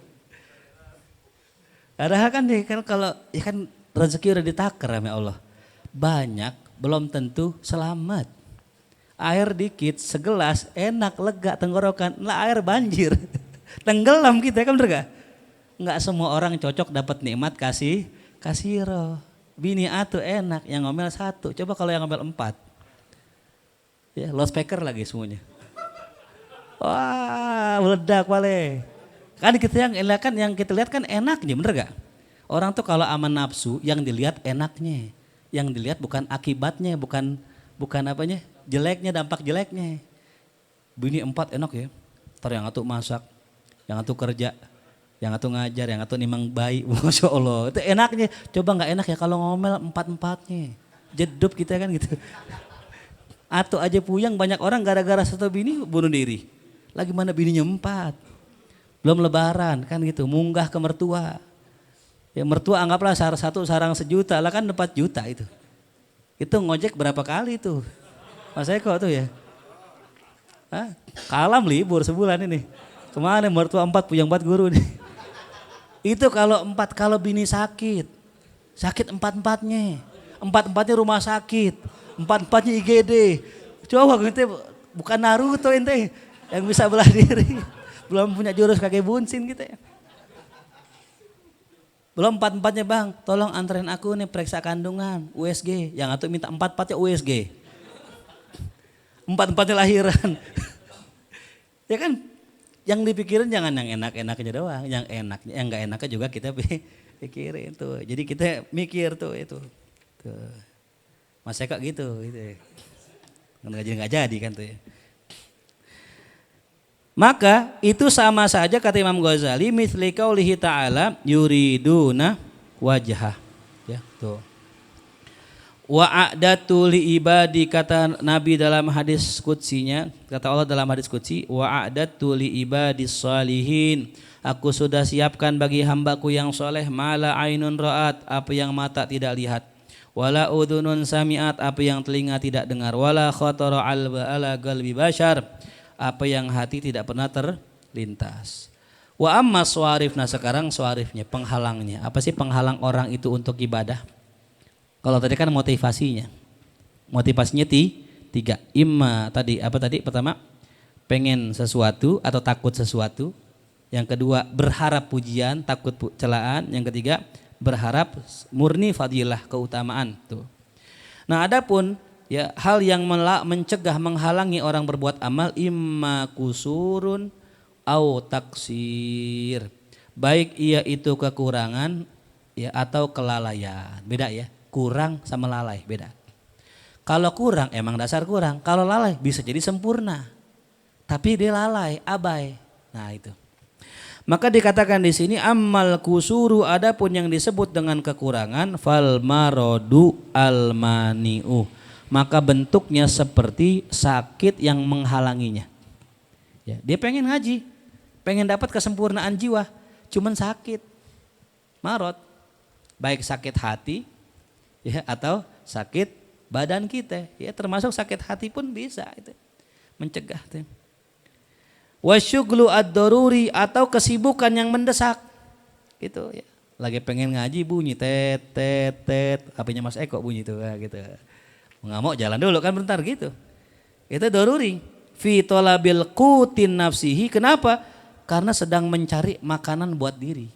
Padahal kan nih kan kalau ya kan rezeki udah ditakar sama Allah. Banyak belum tentu selamat. Air dikit segelas enak lega tenggorokan, lah air banjir. Tenggelam kita kan bener gak? Enggak semua orang cocok dapat nikmat kasiro. Bini atuh enak, yang ngomel 1. Coba kalau yang ngomel 4. Ya, loudspeaker lagi semuanya. Wah, meledak wale. Kan yang kita lihat kan enaknya, bener gak? Orang tuh kalau aman nafsu, yang dilihat enaknya. Yang dilihat bukan akibatnya, bukan apanya? Jeleknya, dampak jeleknya. Bini 4 enak ya. Ntar yang atuh masak, yang atuh kerja, yang atuh ngajar, yang atuh nimang bayi, Masya Allah. Itu enaknya, coba gak enak ya kalau ngomel 4-4-nya. Jedup kita kan gitu. Atau aja puyang, banyak orang gara-gara satu bini bunuh diri. Lagi mana bininya 4. Belum lebaran kan gitu, munggah ke mertua. Ya mertua anggaplah satu sarang 1 juta, lah kan 4 juta itu. Itu ngojek berapa kali tuh. Mas Eko tuh ya. Kalam libur sebulan ini. Kemarin mertua 4 puyang 4 guru nih. Itu kalau bini sakit 4-4-nya, 4-4-nya rumah sakit, 4-4-nya IGD. Coba ente bukan Naruto ente yang bisa belah diri, belum punya jurus kakek bunsin gitu ya. Belum 4-4-nya bang, tolong anterin aku nih periksa kandungan, USG, yang atau minta 4-4-nya USG, 4-4-nya lahiran. Ya kan? Yang dipikirin jangan yang enak-enaknya doang, yang enggak enaknya juga kita pikirin tuh. Jadi kita mikir tuh itu. Tuh. Mas Eka gitu. nggak jadi kan tuh ya. Maka itu sama saja kata Imam Ghazali mithli qaulihi ta'ala yuriduna wajhah. Ya, tuh. Wa a'datu li ibadi kata Nabi dalam hadis qudsinya, kata Allah dalam hadis qudsi, wa a'datu li ibadis salihin. Aku sudah siapkan bagi hambaku yang soleh mala ainun ra'at, apa yang mata tidak lihat. Wala udhunun sami'at, apa yang telinga tidak dengar. Wala khatara ala qalbi bashar, apa yang hati tidak pernah terlintas. Wa amma swarif, nah sekarang swarifnya, penghalangnya. Apa sih penghalang orang itu untuk ibadah? Kalau tadi kan motivasinya. Motivasinya tiga. Imma tadi, apa tadi? Pertama, pengen sesuatu atau takut sesuatu. Yang kedua, berharap pujian, takut celaan. Yang ketiga, berharap murni fadilah, keutamaan. Tuh. Nah, adapun ya hal yang mencegah menghalangi orang berbuat amal imma kusurun au taksir, baik ia itu kekurangan ya atau kelalaian. Beda ya, kurang sama lalai beda. Kalau kurang emang dasar kurang, kalau lalai bisa jadi sempurna tapi dia lalai, abai. Nah itu, maka dikatakan di sini amal kusuru, adapun yang disebut dengan kekurangan fal marodu al maniu, maka bentuknya seperti sakit yang menghalanginya. Ya, dia pengen ngaji, pengen dapat kesempurnaan jiwa, cuman sakit, marot, baik sakit hati, ya atau sakit badan kita, ya termasuk sakit hati pun bisa itu mencegah. Wasyuglu ad-daruri, atau kesibukan yang mendesak, gitu ya. Lagi pengen ngaji bunyi tet tet tet, HP-nya Mas Eko bunyi tuh, gitu. Nggak mau jalan dulu kan bentar gitu. Itu daruri. Fi talabil qutin nafsihi. Kenapa? Karena sedang mencari makanan buat diri.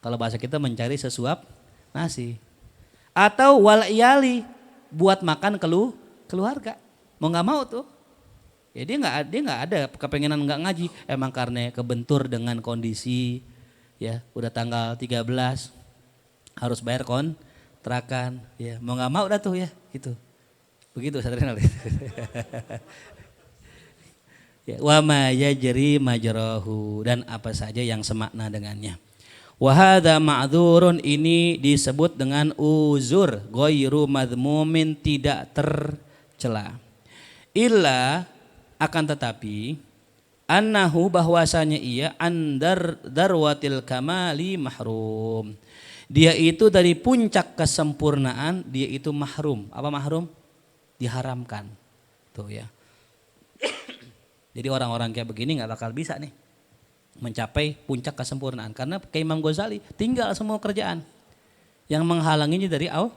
Kalau bahasa kita mencari sesuap nasi. Atau wal iyali, buat makan keluarga. Mau nggak mau tuh. Ya dia nggak ada kepengenan nggak ngaji. Emang karena kebentur dengan kondisi ya udah tanggal 13 harus bayar kontrakan. Ya mau nggak mau dah tuh ya gitu. Begitu Satrinal. Ya, wa ma yajri majrahu, dan apa saja yang semakna dengannya. Wa hadza ma'dzurun, ini disebut dengan uzur, ghairu madhmumin, tidak tercela. Illa, akan tetapi, annahu, bahwasanya ia andar darwatil kamali mahrum. Dia itu dari puncak kesempurnaan, dia itu mahrum. Apa mahrum? Diharamkan. Tuh ya. Jadi orang-orang kayak begini nggak bakal bisa nih mencapai puncak kesempurnaan, karena kayak Imam Ghazali tinggal semua kerjaan yang menghalanginya dari Allah,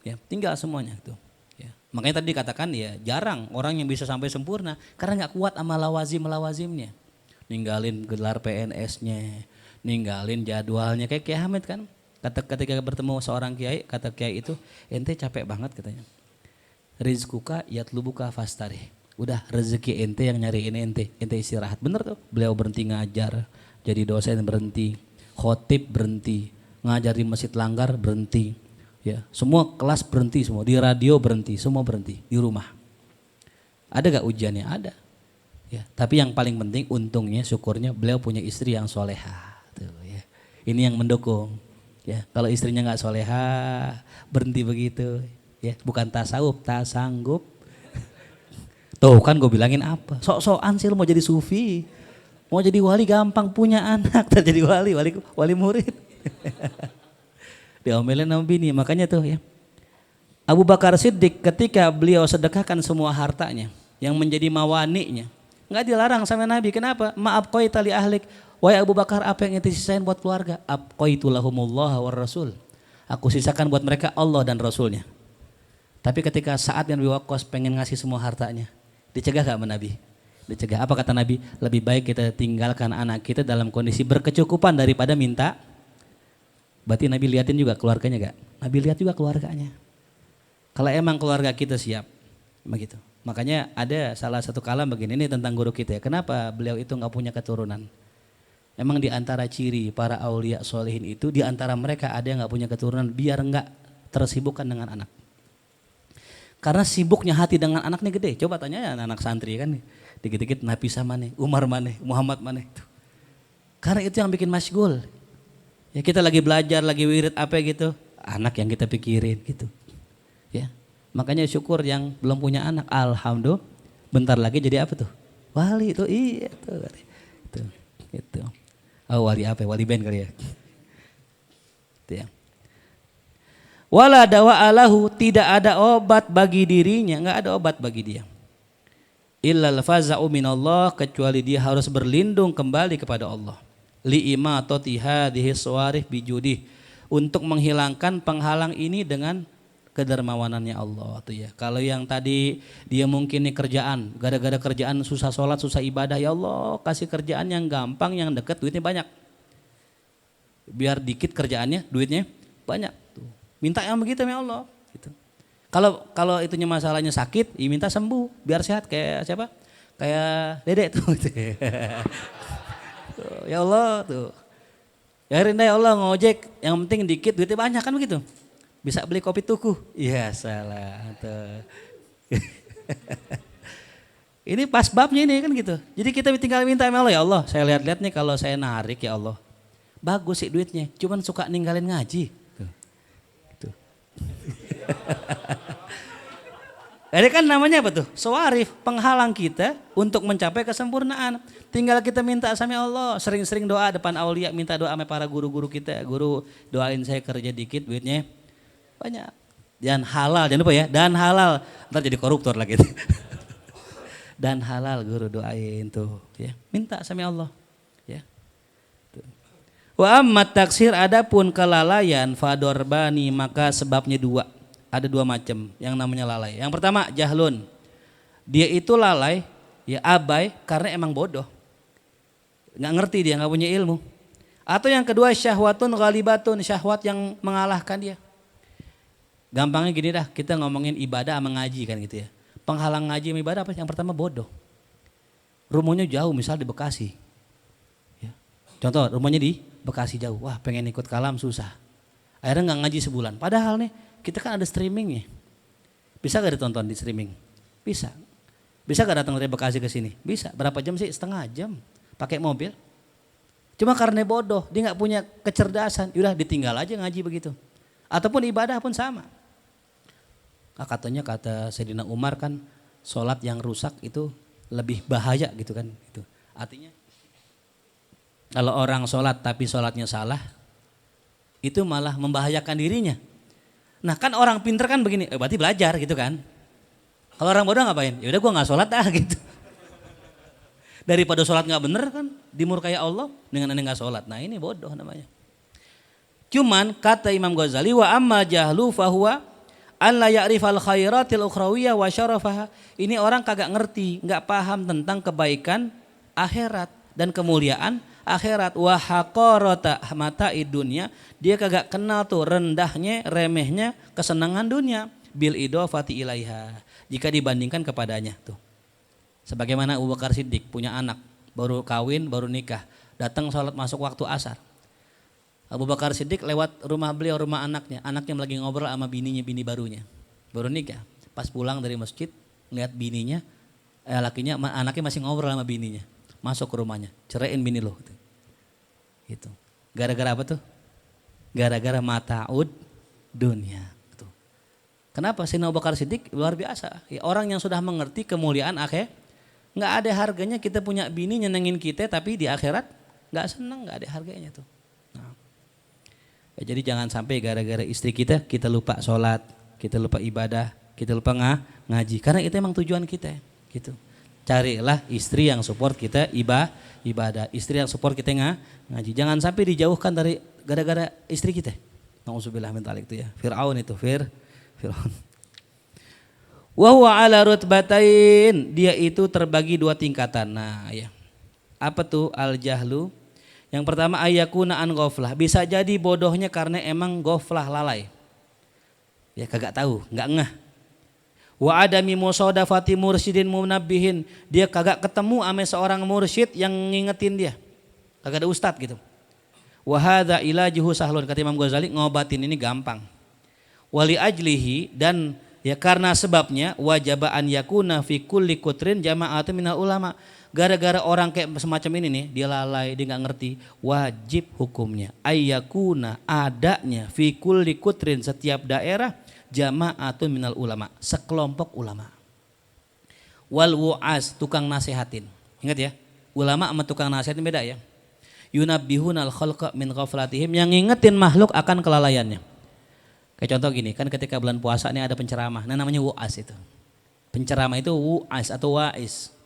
ya tinggal semuanya itu. Ya. Makanya tadi dikatakan ya jarang orang yang bisa sampai sempurna karena nggak kuat sama lawazimnya, ninggalin gelar PNS-nya, ninggalin jadwalnya kayak Kiai Hamid kan. Ketika bertemu seorang kiai, kata kiai itu, ente capek banget katanya. Rizquka yatlubuka fastari. Udah rezeki ente yang nyariin ente istirahat. Bener tuh. Beliau berhenti ngajar, jadi dosen berhenti, khotib berhenti, ngajar di masjid Langgar berhenti. Ya, semua kelas berhenti semua, di radio berhenti, semua berhenti di rumah. Ada gak ujiannya? Ada. Ya, tapi yang paling penting untungnya, syukurnya beliau punya istri yang soleha. Tuh, ya. Ini yang mendukung. Ya, kalau istrinya nggak soleha, berhenti begitu, ya bukan tasawuf, tak sanggup. Tuh kan gue bilangin apa? Sok-sokan sih lo mau jadi sufi, mau jadi wali gampang, punya anak terjadi wali murid. Diomelin sama bini, makanya tuh ya. Abu Bakar Siddiq ketika beliau sedekahkan semua hartanya yang menjadi mawaninya, nggak dilarang sama Nabi. Kenapa? Maaf koi tali ahlik. Wahai Abu Bakar, apa yang ente sisain buat keluarga? Abqaitu lahumullah war rasul. Aku sisakan buat mereka Allah dan Rasulnya. Tapi ketika saat yang Nabi Waqqas pengen ngasih semua hartanya, dicegah gak sama Nabi? Dicegah. Apa kata Nabi? Lebih baik kita tinggalkan anak kita dalam kondisi berkecukupan daripada minta. Berarti Nabi liatin juga keluarganya gak? Nabi lihat juga keluarganya. Kalau emang keluarga kita siap, begitu. Makanya ada salah satu kalam begini, ini tentang guru kita ya. Kenapa beliau itu gak punya keturunan? Emang di antara ciri para aulia solehin itu, di antara mereka ada yang gak punya keturunan biar gak tersibukkan dengan anak. Karena sibuknya hati dengan anaknya gede. Coba tanya ya anak santri kan, dikit-dikit Nabi sama nih, Umar mana, Muhammad mana itu. Karena itu yang bikin masgul. Ya kita lagi belajar, lagi wirid apa gitu, anak yang kita pikirin gitu. Ya, makanya syukur yang belum punya anak, alhamdulillah, bentar lagi jadi apa tuh? Wali tuh, iya tuh, gitu. Oh wali apa? Wali band kali ya. Itu ya. Wala dawa alahu, tidak ada obat bagi dirinya, enggak ada obat bagi dia. Illal faza'u minallah, kecuali dia harus berlindung kembali kepada Allah. Li'ima atoti hadhihi suwarih bijudih, untuk menghilangkan penghalang ini dengan kedermawanannya Allah tuh ya. Kalau yang tadi dia mungkin nih kerjaan, gara-gara kerjaan susah sholat, susah ibadah, ya Allah kasih kerjaan yang gampang, yang deket, duitnya banyak. Biar dikit kerjaannya, duitnya banyak tuh. Minta yang begitu ya Allah gitu. Kalau itunya masalahnya sakit, ya minta sembuh biar sehat kayak siapa? Kayak Dedek tuh gitu. Tuh, ya Allah tuh. Ya rendah ya Allah ngojek, yang penting dikit duitnya banyak kan begitu. Bisa beli kopi tuku. Iya salah tuh. Ini pas babnya ini kan gitu. Jadi kita tinggal minta sama Allah, ya Allah, saya lihat-lihat nih kalau saya narik ya Allah. Bagus sih duitnya, cuman suka ninggalin ngaji. Tuh. Ini kan namanya apa tuh? Sawarif, penghalang kita untuk mencapai kesempurnaan. Tinggal kita minta sama Allah, sering-sering doa depan aulia, minta doa sama para guru-guru kita. Guru doain saya kerja dikit, duitnya banyak. Dan halal, jangan lupa ya, dan halal. Ntar jadi koruptor lagi. Dan halal guru doain tuh, ya. Minta sama Allah, ya. Wa ammat taksir, adapun kelalaian fadorbani, maka sebabnya dua. Ada dua macam yang namanya lalai. Yang pertama jahlun. Dia itu lalai, ya abai karena emang bodoh. Nggak ngerti dia, nggak punya ilmu. Atau yang kedua syahwatun ghalibatun, syahwat yang mengalahkan dia. Gampangnya gini dah, kita ngomongin ibadah sama ngaji kan gitu ya. Penghalang ngaji sama ibadah apa? Yang pertama bodoh. Rumahnya jauh, misal di Bekasi. Ya. Contoh rumahnya di Bekasi jauh, wah pengen ikut kalam susah. Akhirnya nggak ngaji sebulan. Padahal nih kita kan ada streamingnya. Bisa gak ditonton di streaming? Bisa. Bisa gak datang dari Bekasi ke sini? Bisa. Berapa jam sih? Setengah jam. Pakai mobil. Cuma karena bodoh, dia nggak punya kecerdasan. Yaudah ditinggal aja ngaji begitu. Ataupun ibadah pun sama. Katanya kata Sayyidina Umar kan, sholat yang rusak itu lebih bahaya gitu kan. Gitu. Artinya kalau orang sholat tapi sholatnya salah, itu malah membahayakan dirinya. Nah kan orang pinter kan begini, berarti belajar gitu kan. Kalau orang bodoh ngapain? Ya udah gue nggak sholat gitu. Daripada sholat nggak bener kan, dimurkai Allah dengan aneh nggak sholat. Nah ini bodoh namanya. Cuman kata Imam Ghazali, wa amma jahlu fahuwa an la ya'rifal khairatil ukhrawiyah wa syarafaha. Ini orang kagak ngerti, nggak paham tentang kebaikan akhirat dan kemuliaan akhirat. Wa haqarata mata'id dunya, dia kagak kenal tuh rendahnya, remehnya kesenangan dunia bil idofati ilaiha, jika dibandingkan kepadanya tuh. Sebagaimana Abu Bakar Siddiq punya anak, baru kawin, baru nikah, datang sholat masuk waktu asar. Abu Bakar Siddiq lewat rumah beliau, rumah anaknya lagi ngobrol sama bininya, bini barunya, baru nikah. Pas pulang dari masjid, lihat bininya, anaknya masih ngobrol sama bininya, masuk ke rumahnya, ceraiin bini lo. Gitu. Gara-gara apa tuh? Gara-gara mata'ud dunia. Tuh. Kenapa? Sayyidina Abu Bakar Siddiq luar biasa. Ya, orang yang sudah mengerti kemuliaan akhirat, nggak ada harganya kita punya bini nyenengin kita, tapi di akhirat nggak seneng, nggak ada harganya tuh. Nah. Ya, jadi jangan sampai gara-gara istri kita lupa sholat, kita lupa ibadah, kita lupa ngaji. Karena itu emang tujuan kita, gitu. Carilah istri yang support kita ibadah, istri yang support kita ngaji. Jangan sampai dijauhkan dari gara-gara istri kita. Nauzubillah min dzalik itu ya. Fir'aun itu, Fir'aun. Wa huwa ala rutbatain, dia itu terbagi dua tingkatan. Nah, ya. Apa tuh al-jahlu? Yang pertama ayyakuna an ghaflah, bisa jadi bodohnya karena emang ghaflah, lalai. Ya kagak tahu, enggak ngeh. Wa adami musadafati mursyidin munabbihin, dia kagak ketemu sama seorang mursyid yang ngingetin dia. Kagak ada ustad gitu. Wa hadza ilajuhu sahlun, kata Imam Ghazali, ngobatin ini gampang. Wali ajlihi, dan Ya karena sebabnya wajaba an yakuna fi kulli kutrin jama'atun minal ulama. Gara-gara orang kayak semacam ini nih, dia lalai, dia nggak ngerti, wajib hukumnya ayyakuna adanya fi kulli kutrin setiap daerah jama'atun minal ulama, sekelompok ulama. Wal wu'az tukang nasihatin. Ingat ya, ulama sama tukang nasihatin beda ya. Yunabbihunal khalqa min ghaflatihim, yang ngingetin makhluk akan kelalaiannya. Kayak contoh gini, kan ketika bulan puasa ini ada penceramah, nah namanya wu'az itu. Penceramah itu wu'az atau wa'iz.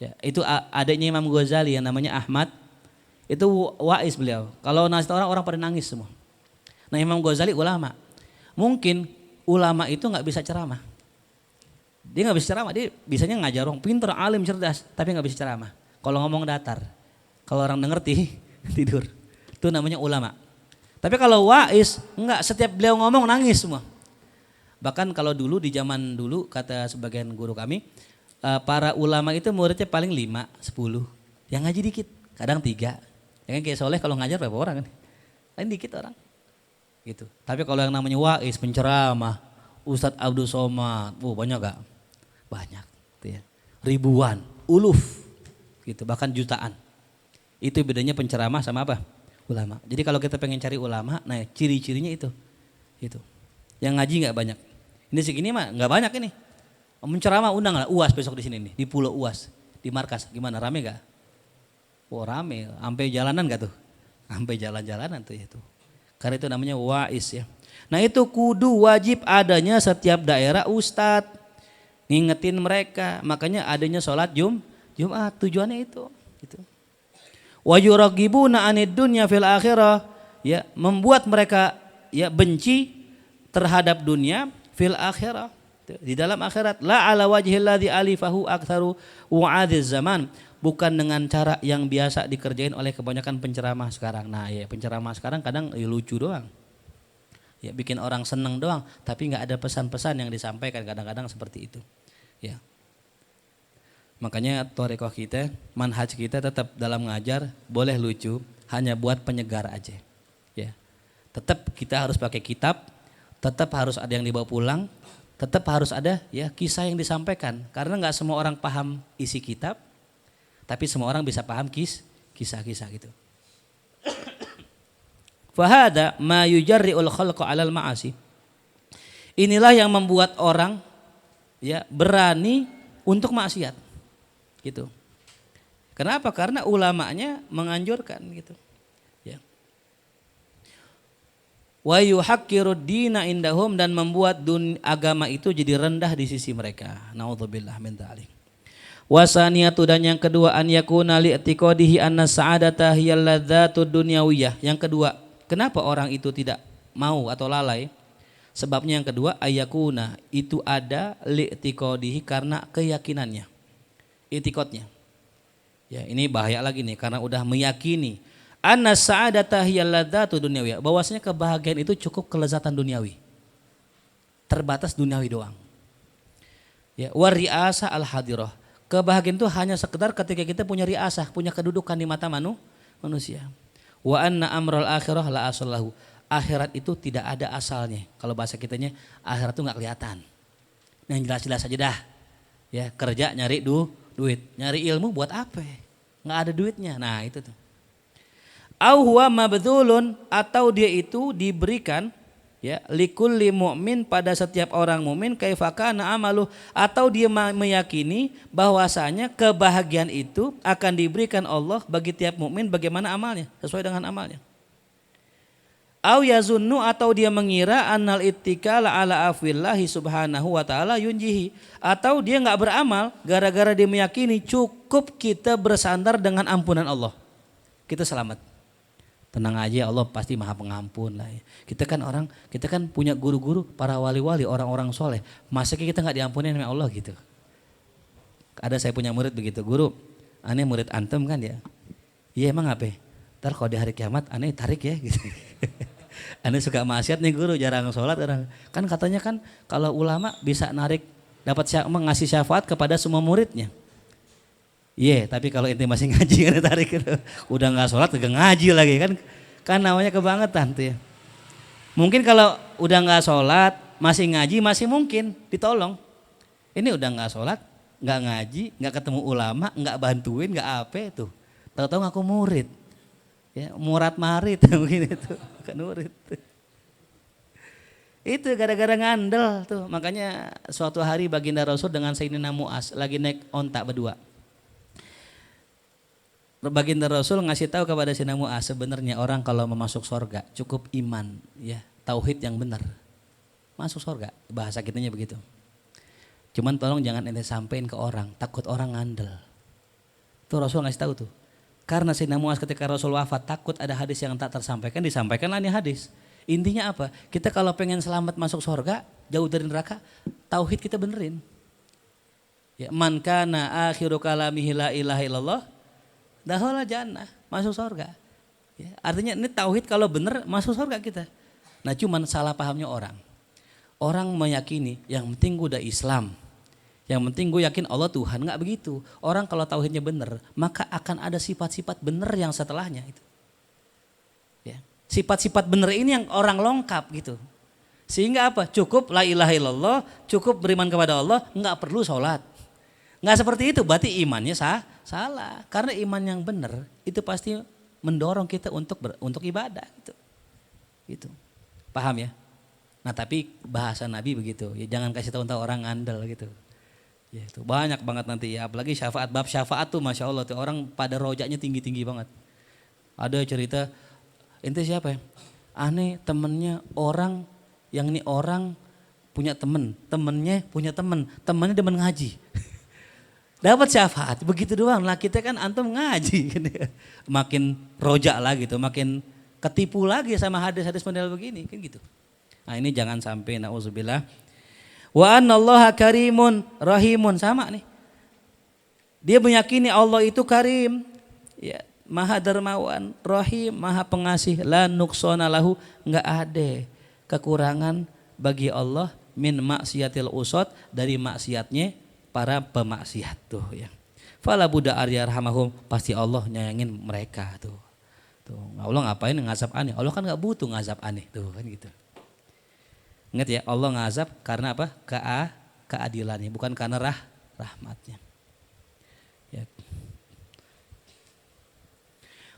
Ya, itu adanya Imam Ghazali yang namanya Ahmad, itu wa'iz beliau. Kalau nasihat orang pada nangis semua. Nah Imam Ghazali ulama. Mungkin ulama itu nggak bisa ceramah. Dia nggak bisa ceramah, dia bisanya ngajar orang, pinter, alim, cerdas, tapi nggak bisa ceramah. Kalau ngomong datar, kalau orang ngerti tidur. Itu namanya ulama. Tapi kalau wa'iz, enggak, setiap beliau ngomong nangis semua. Bahkan kalau dulu di zaman dulu kata sebagian guru kami, para ulama itu muridnya paling 5, 10. Yang ngaji dikit, kadang 3. Ya kan kayak Soleh kalau ngajar berapa orang kan? Paling dikit orang. Gitu. Tapi kalau yang namanya wa'iz, penceramah, Ustadz Abdul Somad, banyak gak? Banyak. Gitu ya. Ribuan, uluf, gitu, bahkan jutaan. Itu bedanya penceramah sama apa? Ulama. Jadi kalau kita pengen cari ulama, nah ciri-cirinya itu. Gitu. Yang ngaji nggak banyak. Ini segini mah nggak banyak ini. Menceramah undang lah UAS besok di sini nih, di Pulau UAS, di markas. Gimana, rame gak? Rame. Sampai jalanan gak tuh? Sampai jalan-jalanan tuh itu. Karena itu namanya wa'iz ya. Nah itu kudu wajib adanya setiap daerah ustadz. Ngingetin mereka. Makanya adanya sholat Jumat. Tujuannya itu. Gitu. Wa yuragibuna anid dunya fil akhirah, ya, membuat mereka ya benci terhadap dunia fil akhirah, di dalam akhirat, la ala wajhil ladzi alifahu aktsaru wa'adhiz zaman, bukan dengan cara yang biasa dikerjain oleh kebanyakan penceramah sekarang. Nah ya penceramah sekarang kadang lucu doang, ya bikin orang seneng doang, tapi nggak ada pesan-pesan yang disampaikan, kadang-kadang seperti itu ya. Makanya thariqah kita, manhaj kita tetap dalam ngajar boleh lucu, hanya buat penyegar aja. Ya. Tetap kita harus pakai kitab, tetap harus ada yang dibawa pulang, tetap harus ada ya kisah yang disampaikan. Karena nggak semua orang paham isi kitab, tapi semua orang bisa paham kisah-kisah gitu. Fahada ma yujarri'ul khalqa 'alal ma'asi. Inilah yang membuat orang ya berani untuk maksiat. Gitu. Kenapa? Karena ulamanya menganjurkan gitu. Ya. Wa yuhaqqirud dina indahum, dan membuat agama itu jadi rendah di sisi mereka. Naudzubillah min dzalik. Wasaniyatu, dan yang kedua, an yakuna li'tiqadihi anna sa'adata hiyal ladzatud dunyawiyah. Yang kedua, kenapa orang itu tidak mau atau lalai? Sebabnya yang kedua, ayakuna, itu ada li'tiqadihi, karena keyakinannya. Itikotnya. Ya, ini bahaya lagi nih karena udah meyakini anna sa'adata hiyal ladzatu dunyawiyah, bahwasanya kebahagiaan itu cukup kelezatan duniawi. Terbatas duniawi doang. Ya, war riasa al hadirah. Kebahagiaan itu hanya sekedar ketika kita punya riasah, punya kedudukan di mata manusia. Wa anna amral akhirah la asallahu. Akhirat itu tidak ada asalnya. Kalau bahasa kitanya akhirat itu enggak kelihatan. Yang jelas-jelas aja dah. Ya, kerja nyari duit, nyari ilmu buat apa? Nggak ada duitnya. Nah itu tuh. Au huwa mabdzulun, atau dia itu diberikan ya likulli mu'min, pada setiap orang mukmin, kaifa kana amalu, atau dia meyakini bahwasanya kebahagiaan itu akan diberikan Allah bagi tiap mukmin bagaimana amalnya, sesuai dengan amalnya. Au yazunnu, atau dia mengira annal ittikala ala afillahi subhanahu wa ta'ala yunjihi, atau dia nggak beramal gara-gara dia meyakini cukup kita bersandar dengan ampunan Allah, kita selamat. Tenang aja, Allah pasti maha pengampun lah. Kita kan punya guru-guru, para wali-wali, orang-orang soleh, masa kita nggak diampuni sama Allah gitu. Ada saya punya murid begitu, guru, aneh murid antum kan ya? Iya emang apa? Ntar kalau di hari kiamat aneh tarik ya gitu. Aneh suka maksiat nih guru, jarang sholat orang. Kan katanya kan kalau ulama bisa narik, dapat ngasih syafaat kepada semua muridnya. Iya, tapi kalau ente masih ngaji kan tarik gitu. Udah nggak sholat gak ngaji lagi kan namanya kebangetan tuh ya. Mungkin kalau udah nggak sholat masih ngaji masih mungkin ditolong. Ini udah nggak sholat, nggak ngaji, nggak ketemu ulama, nggak bantuin, nggak apa itu. Tahu-tahu ngaku murid, ya murad marid mungkin itu, bukan murid. Itu gara-gara ngandel tuh, makanya suatu hari baginda Rasul dengan Sayyidina Mu'az lagi naik onta berdua. Baginda Rasul ngasih tahu kepada Sayyidina Mu'az, sebenarnya orang kalau mau masuk surga cukup iman, ya tauhid yang benar, masuk surga. Bahasa kitanya begitu. Cuman tolong jangan ente sampein ke orang, takut orang ngandel. Tuh Rasul ngasih tahu tuh. Karena Sayyidina Mu'az ketika Rasul wafat takut ada hadis yang tak tersampaikan, disampaikanlah ini hadis. Intinya apa? Kita kalau pengen selamat masuk surga, jauh dari neraka, tauhid kita benerin. Ya, man kana akhiru kalamihi la ilaha illallah, dakhala jannah, masuk surga. Ya, artinya ini tauhid kalau bener masuk surga kita. Nah cuman salah pahamnya orang. Orang meyakini yang penting gue udah Islam, yang penting gue yakin Allah Tuhan, nggak begitu. Orang kalau tauhidnya bener, maka akan ada sifat-sifat bener yang setelahnya itu. Ya. Sifat-sifat bener ini yang orang lengkap gitu. Sehingga apa? Cukup la ilaha illallah, cukup beriman kepada Allah, nggak perlu sholat. Nggak seperti itu, berarti imannya salah. Karena iman yang bener itu pasti mendorong kita untuk ibadah gitu. Gitu. Paham ya? Nah tapi bahasa Nabi begitu, ya jangan kasih tahu orang ngandel gitu. Ya itu banyak banget nanti ya, apalagi syafaat, bab syafaat tuh Masya Allah tuh orang pada rojaknya tinggi-tinggi banget. Ada cerita, ente siapa ya? Aneh temennya orang, yang ini orang punya temen, temennya punya temen, temennya demen ngaji. Dapat syafaat, begitu doang lah kita kan antum ngaji. Makin rojak lah gitu, makin ketipu lagi sama hadis-hadis model begini kan gitu. Nah ini jangan sampai, na'udzubillah. Wa annallaha karimun rahimun, sama nih. Dia meyakini Allah itu karim, ya, maha dermawan, rahim, maha pengasih, la nuqsana lahu, enggak ada kekurangan bagi Allah min maksiatil usad, dari maksiatnya para pemaksiat tuh ya. Fala buddha aryarhamahum, pasti Allah nyayangin mereka tuh. Tuh, Allah ngapain ngazab aneh? Allah kan enggak butuh ngazab aneh tuh kan gitu. Ingat ya, Allah ngazab karena apa? Keadilannya, bukan karena rahmatnya. Ya.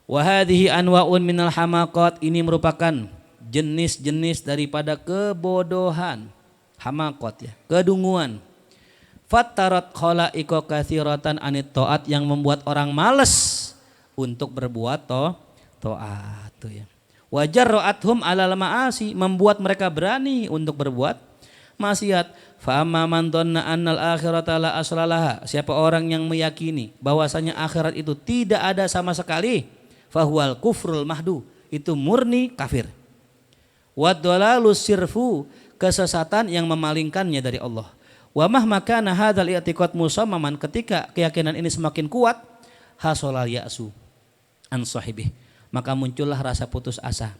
Wa hadhihi anwa'un minal hamaqat, ini merupakan jenis-jenis daripada kebodohan, hamaqat ya, kedunguan. Fattarat khalaiqa katsiratan anit taat, yang membuat orang malas untuk berbuat taat tuh ya. Wajar ro'athum alal ma'asi, membuat mereka berani untuk berbuat maksiat. Fa amma man dhanna annal akhirata la aslalaha, siapa orang yang meyakini bahwasanya akhirat itu tidak ada sama sekali, fahuwal kufrul mahdu, itu murni kafir. Wad dhalalus sirfu, kesesatan yang memalingkannya dari Allah. Wa mahma kana hadzal i'tiqad musammaman, ketika keyakinan ini semakin kuat, hasolal ya'su an sahibih, maka muncullah rasa putus asa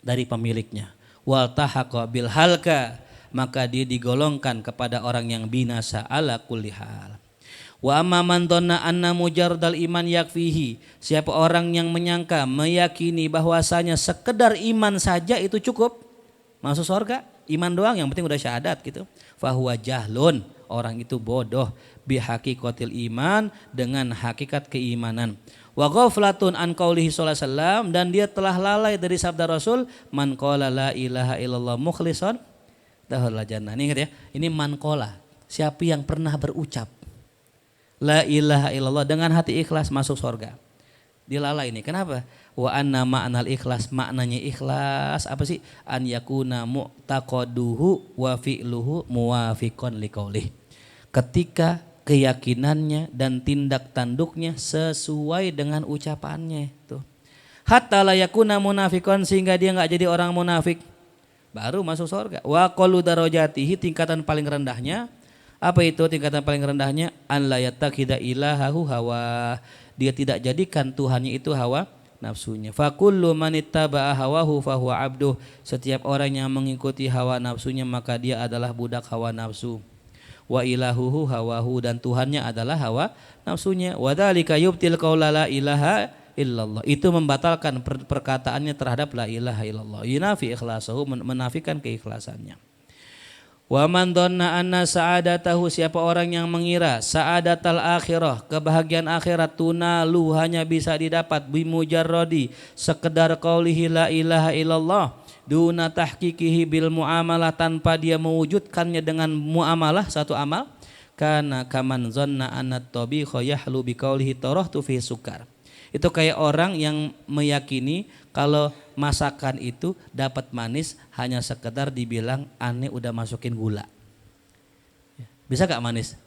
dari pemiliknya. Wal tahaqa bil halka, maka dia digolongkan kepada orang yang binasa ala kulli hal. Wa amma man dhanna anna mujarradal iman yakfihi, siapa orang yang menyangka, meyakini bahwasanya sekedar iman saja itu cukup masuk surga, iman doang yang penting udah syahadat gitu. Fahuwa jahlun, orang itu bodoh, bihaqiqatil iman, dengan hakikat keimanan. Wa ghaflatun an qaulihi sallallahu alaihi wasallam, dan dia telah lalai dari sabda Rasul, man qala la ilaha illallah mukhlishan dakhala jannah. Ini ingat ya, ini man qala, siapa yang pernah berucap la ilaha illallah dengan hati ikhlas masuk surga. Dia lalai ini, kenapa? Wa anna ma'nal ikhlas, maknanya ikhlas apa sih? An yakuna mu'taqaduhu wa fi'luhu muwafiqan liqaulih, ketika keyakinannya dan tindak tanduknya sesuai dengan ucapannya tuh. Hatta la yakuna munafiqan, sehingga dia enggak jadi orang munafik, baru masuk surga. Wa qalu darajatihi, tingkatan paling rendahnya apa itu? Tingkatan paling rendahnya an la yattakhidha ilahahu hawa, dia tidak jadikan Tuhannya itu hawa nafsunya. Fa kullu man ittaba'a hawahu fa huwa 'abduh, setiap orang yang mengikuti hawa nafsunya maka dia adalah budak hawa nafsu. Wa ilahuhu hawahu, dan Tuhannya adalah hawa nafsunya. Wa dzalika yubtil qaula la ilaha illallah, itu membatalkan perkataannya terhadap la ilaha illallah. Yunafi ikhlasahu, menafikan keikhlasannya. Wa man dhanna anna sa'adatahu, siapa orang yang mengira sa'adatal akhirah, kebahagiaan akhirat, tunalu hanya bisa didapat bimujarradi sekedar qaulihi la ilaha illallah duna tahqiqihi bil muamalah, tanpa dia mewujudkannya dengan muamalah satu amal, kana kaman dhanna anna tabikha yahlu bi qaulihi tarahtu fi sukar. Itu kayak orang yang meyakini kalau masakan itu dapat manis hanya sekedar dibilang aneh udah masukin gula. Bisa gak manis?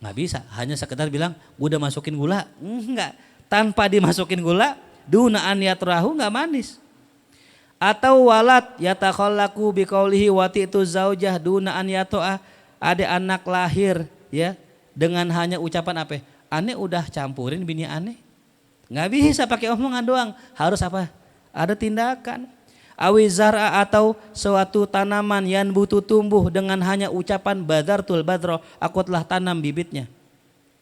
Nggak bisa, hanya sekedar bilang udah masukin gula. Enggak, tanpa dimasukin gula duna an yatrahu nggak manis. Atau walad yatakhallaku biqaulihi wati'tu zaujah duna an yato'a, ada anak lahir ya dengan hanya ucapan apa? Aneh udah campurin bini aneh. Nggak bisa pakai omongan doang, harus apa? Ada tindakan. Awizara atau suatu tanaman yang butuh tumbuh dengan hanya ucapan badartul badro, aku telah tanam bibitnya.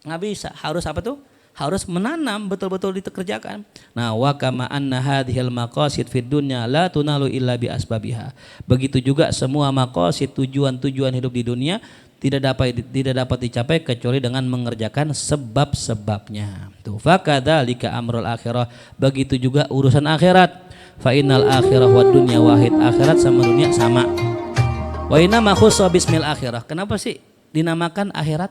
Nggak bisa, harus apa tuh? Harus menanam, betul-betul dikerjakan. Nah, wa kama anna hadhil maqasid fid dunya la tunalu illa bi asbabiha. Begitu juga semua maqasid, tujuan-tujuan hidup di dunia tidak dapat dicapai kecuali dengan mengerjakan sebab-sebabnya. Tuh, fakadzalika amrul akhirah, begitu juga urusan akhirat. Fa innal akhirah wad dunya wahid, akhirat sama dunia sama. Wa inna ma khussa bismil akhirah. Kenapa sih dinamakan akhirat?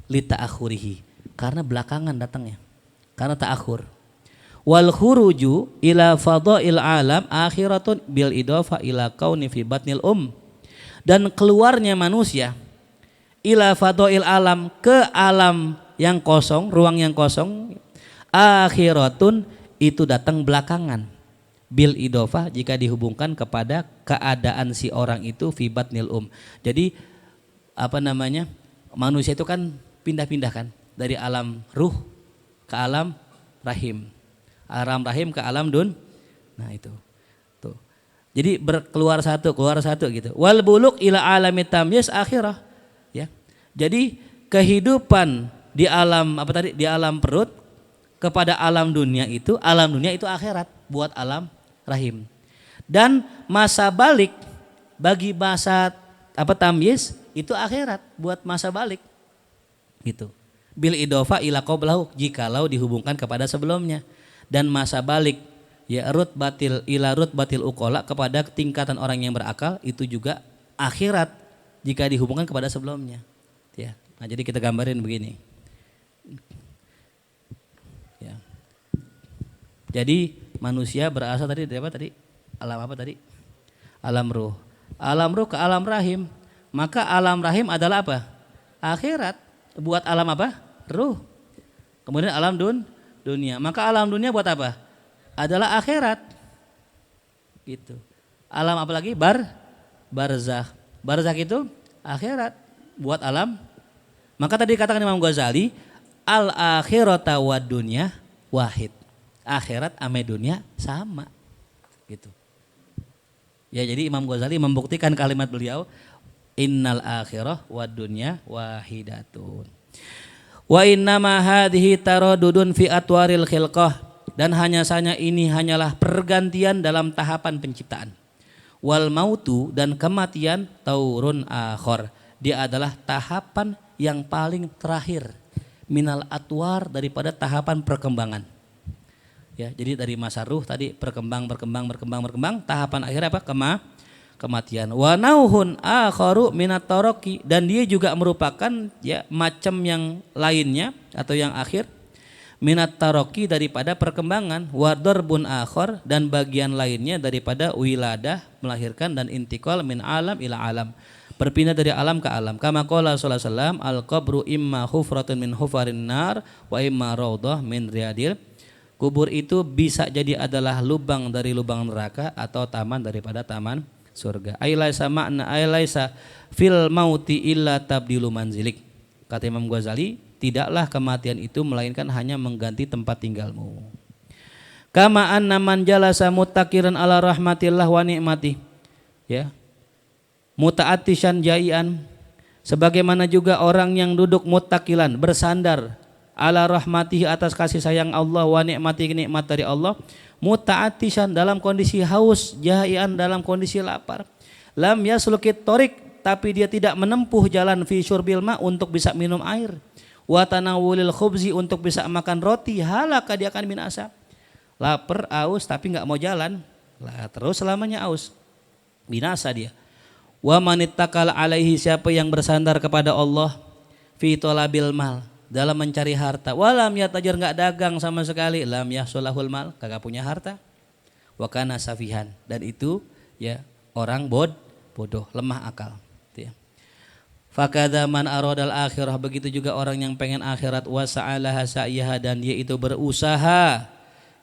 Li ta'akhurihi, karena belakangan datangnya. Karena ta'akhur. Wal khuruju ila fadail alam akhiratun bil idafa ila kauni fi batnil Dan keluarnya manusia ila fadail alam, ke alam yang kosong, ruang yang kosong, akhiratun itu datang belakangan. Bil idofah jika dihubungkan kepada keadaan si orang itu fi batnil Jadi apa namanya, manusia itu kan pindah-pindah kan dari alam ruh ke alam rahim, alam rahim ke alam Nah itu tuh. Jadi keluar satu gitu. Wal buluk ila alamit tamyiz akhirah. Ya. Jadi kehidupan di alam apa tadi, di alam perut kepada alam dunia itu akhirat buat alam rahim. Dan masa balik bagi masa tamyiz itu akhirat buat masa balik. Gitu. Bil idofa ila qablahu, jikalau dihubungkan kepada sebelumnya. Dan masa balik ya rut batil uqala, kepada tingkatan orang yang berakal, itu juga akhirat jika dihubungkan kepada sebelumnya. Ya. Nah, jadi kita gambarin begini. Ya. Jadi manusia berasal tadi dari apa tadi? Alam apa tadi? Alam ruh. Alam ruh ke alam rahim. Maka alam rahim adalah apa? Akhirat. Buat alam apa? Ruh. Kemudian alam dunia. Maka alam dunia buat apa? Adalah akhirat. Gitu. Alam apa lagi? Barzakh. Barzakh itu akhirat buat alam. Maka tadi katakan Imam Ghazali, al akhirata wad dunya wahid. Akhirat ame dunia sama. Gitu. Ya, jadi Imam Ghazali membuktikan kalimat beliau, innal akhirah wad dunya wahidatun. Wa innama hadhihi taradudun fi atwaril khilqah, dan hanya saja ini hanyalah pergantian dalam tahapan penciptaan. Wal mautu, dan kematian, taurun akhor, dia adalah tahapan yang paling terakhir minal atwar, daripada tahapan perkembangan. Ya, jadi dari masa ruh tadi berkembang, tahapan akhir apa? Kematian. Wa nauhun akharu minat taraqi, dan dia juga merupakan ya macam yang lainnya atau yang akhir minat taraqi, daripada perkembangan. Wa darbun akhar, dan bagian lainnya daripada wiladah, melahirkan, dan intiqal min alam ila alam, berpindah dari alam ke alam. Kama qala sallallahu alaihi wasallam, al qabru imma hufratun min hufarin nar wa imma raudhah min riyadil. Kubur itu bisa jadi adalah lubang dari lubang neraka atau taman daripada taman surga. Ailaisa fil mauti illa tabdilu manzilik. Kata Imam Ghazali, tidaklah kematian itu melainkan hanya mengganti tempat tinggalmu. Kama anna man jalasa muttaqiran ala rahmatillah wa ni'mati. Ya. Muta'attisyan jai'an, sebagaimana juga orang yang duduk muttaqilan, bersandar ala rahmatihi, atas kasih sayang Allah, wa ni'mati, nikmat dari Allah, muta'attisyan, dalam kondisi haus, jai'an, dalam kondisi lapar, lam yaslukit torik, tapi dia tidak menempuh jalan fi syurbil ma untuk bisa minum air, wa tanawulil khubzi untuk bisa makan roti, halaka dia akan binasa. Lapar, aus tapi nggak mau jalan, lah terus selamanya aus, binasa dia. Wa manittakal alaihi, siapa yang bersandar kepada Allah fi talabil mal, dalam mencari harta, walam yatajar, nggak dagang sama sekali, lam yahsulahul mal, kagak punya harta, wa kana safihan, dan itu ya orang bodoh, lemah akal. Ya. Fakadha man aradal akhirah, begitu juga orang yang pengen akhirat, wa sa'alaha sa'yaha, dan dia itu berusaha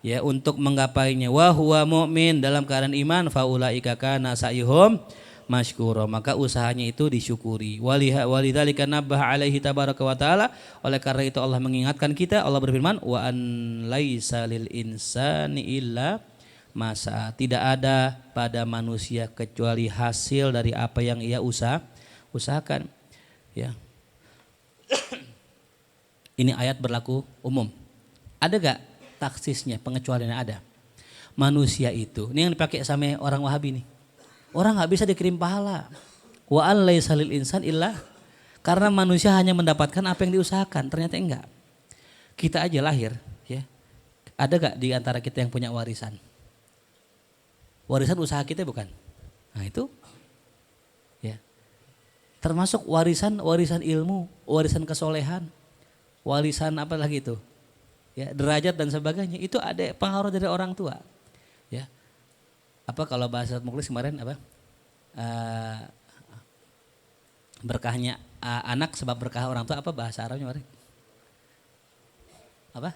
ya untuk menggapainya, wa huwa mu'min, dalam keadaan iman, faulaika kana sa'yuhum masykura, maka usahanya itu disyukuri. Walidzalika nabbaha alaihi tabaraka wa taala, oleh karena itu Allah mengingatkan kita, Allah berfirman, wa an laisa lil insani illa masa, tidak ada pada manusia kecuali hasil dari apa yang ia usahakan. Ya. Ini ayat berlaku umum. Ada gak taksisnya, pengecualiannya? Ada. Manusia itu, ini yang dipakai sama orang Wahabi nih. Orang nggak bisa dikirim pahala. Wa an laisa lil insan illa, karena manusia hanya mendapatkan apa yang diusahakan. Ternyata enggak. Kita aja lahir, ya. Ada gak di antara kita yang punya warisan? Warisan usaha kita bukan? Nah itu, ya. Termasuk warisan ilmu, warisan kesolehan, warisan apa lagi itu? Ya, derajat dan sebagainya, itu ada pengaruh dari orang tua. Ya. Apa kalau bahasa Muklis kemarin apa? Berkahnya anak sebab berkah orang tua, apa bahasa Arabnya kemarin? Apa?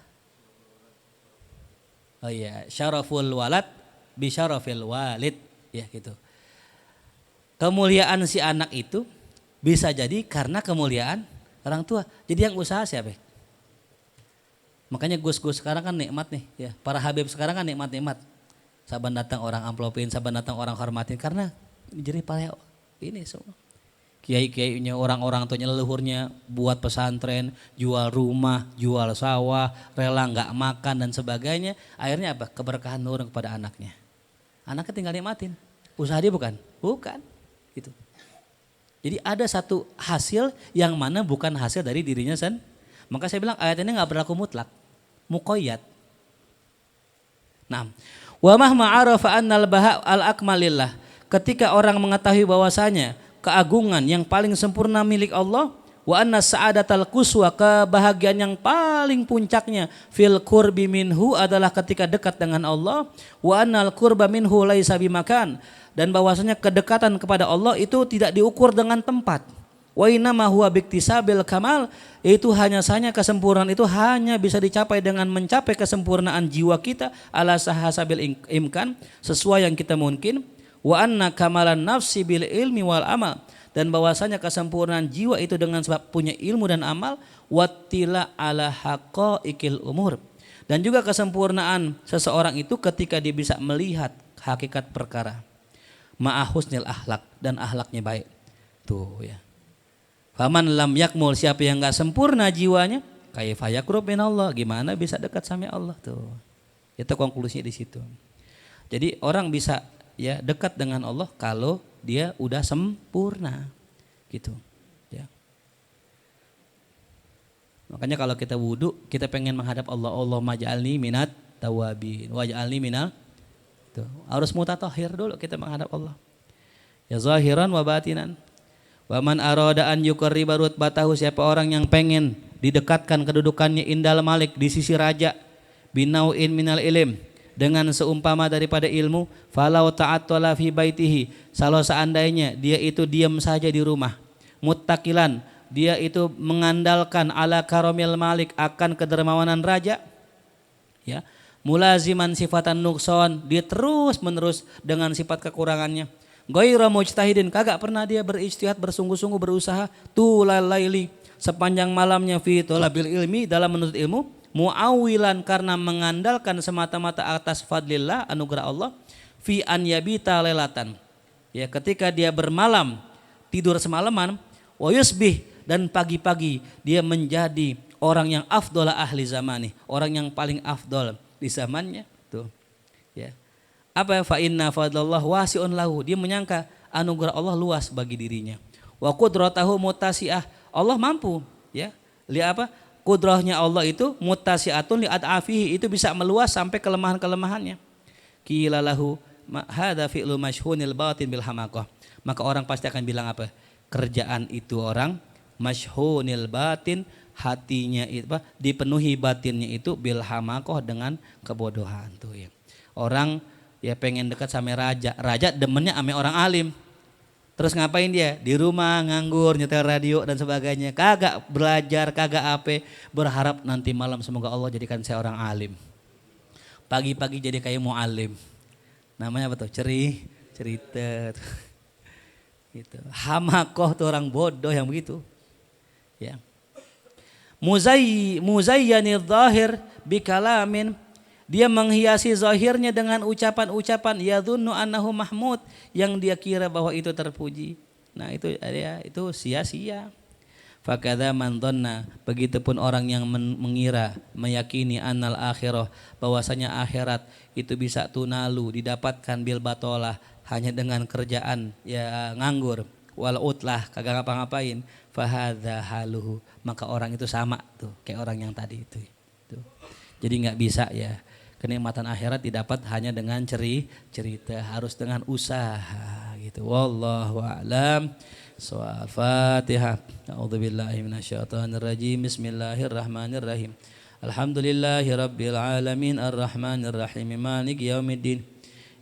Oh iya, syaraful walad bi syarafil walid, ya gitu. Kemuliaan si anak itu bisa jadi karena kemuliaan orang tua. Jadi yang usaha siapa? Makanya gus-gus sekarang kan nikmat nih, ya. Para habib sekarang kan nikmat-nikmat. Saban datang orang amplopin, saban datang orang hormatin, karena jadi para ini semua. Kiai-kiainya, orang-orang tuanya, leluhurnya buat pesantren, jual rumah, jual sawah, rela nggak makan dan sebagainya. Akhirnya apa? Keberkahan turun kepada anaknya. Anaknya tinggal nikmatin. Usaha dia bukan? Bukan. Gitu. Jadi ada satu hasil yang mana bukan hasil dari dirinya sendiri. Maka saya bilang ayat ini nggak berlaku mutlak, muqayyad. Nah, wa mahma arafa annal baha al akmalillah, ketika orang mengetahui bahwasanya keagungan yang paling sempurna milik Allah, wa anna sa'adatal quswa, kebahagiaan yang paling puncaknya fil qurbi minhu adalah ketika dekat dengan Allah, wa annal qurba minhu laisa bimakan, dan bahwasanya kedekatan kepada Allah itu tidak diukur dengan tempat. Wa innama huwa biktisabil kamal, itu hanya saja kesempurnaan itu hanya bisa dicapai dengan mencapai kesempurnaan jiwa kita ala sahasabil imkan, sesuai yang kita mungkin. Wa anna kamalan nafsi bil ilmi wal amal, dan bahwasanya kesempurnaan jiwa itu dengan sebab punya ilmu dan amal. Wattila ala haqaiqil umur, dan juga kesempurnaan seseorang itu ketika dia bisa melihat hakikat perkara. Ma'ahusnil akhlak, dan akhlaknya baik. Tuh ya. Faman lam yakmul, siapa yang enggak sempurna jiwanya, kaifa yaqrub min Allah, gimana bisa dekat sama Allah tuh. Itu konklusinya di situ. Jadi orang bisa ya dekat dengan Allah kalau dia udah sempurna. Gitu. Ya. Makanya kalau kita wudu, kita pengen menghadap Allah, Allahumma ja'alni minat tawabin waj'alni minal, tuh. Harus mutatahhir dulu kita menghadap Allah. Ya zahiran wa batinan. Wa man arada an yuqarriba rutbatahu, siapa orang yang pengen didekatkan kedudukannya indal malik, di sisi raja, binauin minal ilm, dengan seumpama daripada ilmu, falau ta'attala fi baitihi, kalau seandainya dia itu diam saja di rumah, muttakilan, dia itu mengandalkan ala karomil malik, akan kedermawanan raja, ya, mulaziman sifatan nukson, dia terus menerus dengan sifat kekurangannya. Ghaira mujtahidin, kagak pernah dia berijtihad, bersungguh-sungguh berusaha, tulal laili, sepanjang malamnya, fi talabil ilmi, dalam menuntut ilmu, muawilan, karena mengandalkan semata-mata atas fadlillah, anugerah Allah, fi an yabita lailatan, ya, ketika dia bermalam, tidur semalaman, wa yusbih, dan pagi-pagi dia menjadi orang yang afdol ahli zamani, orang yang paling afdol di zamannya, tuh. Ya. Apa fa inna fadlallah wasi'un lahu, dia menyangka anugerah Allah luas bagi dirinya. Wa qudratahu muttasi'ah. Allah mampu, ya. Lihat apa? Kudrahnya Allah itu muttasi'atun li ad'afihi, itu bisa meluas sampai kelemahan-kelemahannya. Qila lahu hadza fi'lu masyhunil batin bil hamaqah. Maka orang pasti akan bilang apa? Kerjaan itu orang masyhunil batin, hatinya itu dipenuhi batinnya itu bil hamaqah, dengan kebodohan tuh ya. Orang ya pengen dekat sama raja, raja demennya sama orang alim. Terus ngapain dia? Di rumah nganggur, nyetel radio dan sebagainya. Kagak belajar, kagak apa, berharap nanti malam semoga Allah jadikan saya orang alim. Pagi-pagi jadi kayak mu'alim. Namanya apa tuh? Cerita. Gitu. Hamakoh tuh orang bodoh yang begitu. Ya. Muzayyanil zahir bikalamin, dia menghiasi zahirnya dengan ucapan-ucapan yadhunnu annahu mahmud, yang dia kira bahwa itu terpuji. Nah itu ya, itu sia-sia. Fakadza man dhanna, begitupun orang yang mengira, meyakini annal akhirah, bahwasanya akhirat itu bisa tunalu, didapatkan bil batolah, hanya dengan kerjaan ya nganggur, wal utlah, kagak ngapa-ngapain, fahadza haluhu, maka orang itu sama tuh kayak orang yang tadi itu. Tuh. Jadi nggak bisa ya. Kenikmatan akhirat didapat hanya dengan cerita, harus dengan usaha gitu. Wallahu a'lam. Al-Fatihah. A'udzubillahi minasyaitonir rajim. Bismillahirrahmanirrahim. Alhamdulillahirabbil alamin arrahmanir rahim maliki yaumiddin.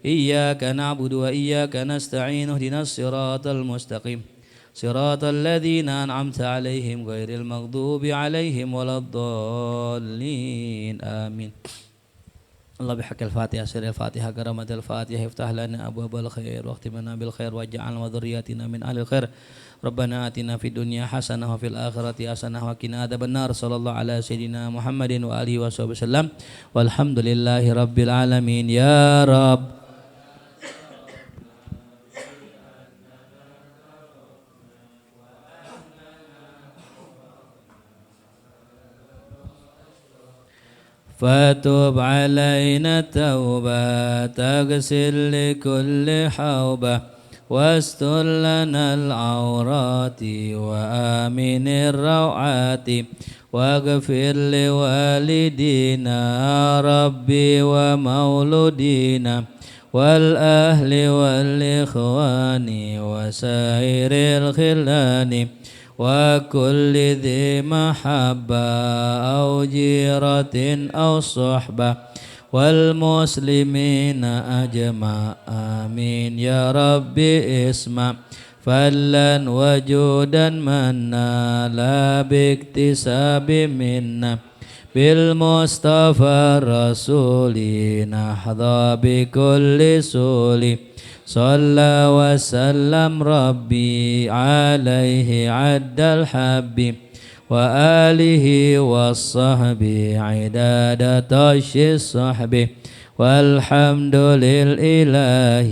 Iyyaka na'budu wa iyyaka nasta'in. Ihdinas siratal mustaqim. Siratal ladzina an'amta 'alaihim ghairil maghdubi 'alaihim waladdallin. Amin. Allah bihaqil Fatihah, sirril Fatihah, karamatil Fatihah, iftah lana abwabal khair waqtimana bil khair waj'al wa dzurriyyatina min ahlil khair. Rabbana atina fid dunya hasanah wa fil akhirati hasanah wa qina adzabannar. Sallallahu ala sayyidina Muhammadin wa alihi wasallam. Walhamdulillahi rabbil alamin ya Rabb. فتب علينا التوبة تغسل لكل حوبة واستر لنا العورات وآمن الروعات واغفر لوالدينا ربي ومولودينا والأهل والإخوان وسائر الخلان وكل ذي محبة أو جيرة أو صحبة والمسلمين أجمع آمين يا ربي اسمع فلا وجودا منا لا باكتساب منا بالمصطفى الرسول نحظى بكل سول صلى وسلم ربي عليه عد الحب وآله والصحب عداد طش الصحب والحمد للإله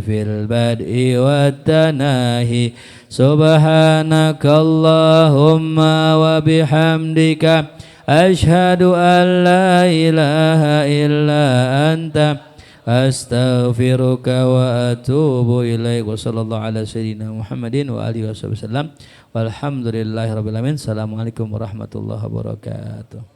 في البدء والتناهي سبحانك اللهم وبحمدك أشهد أن لا إله إلا أنت astaghfiruka wa atubu ilaik. Wassallallahu ala sayyidina Muhammadin wa alihi wasallam. Walhamdulillahirabbil alamin. Assalamualaikum warahmatullahi wabarakatuh.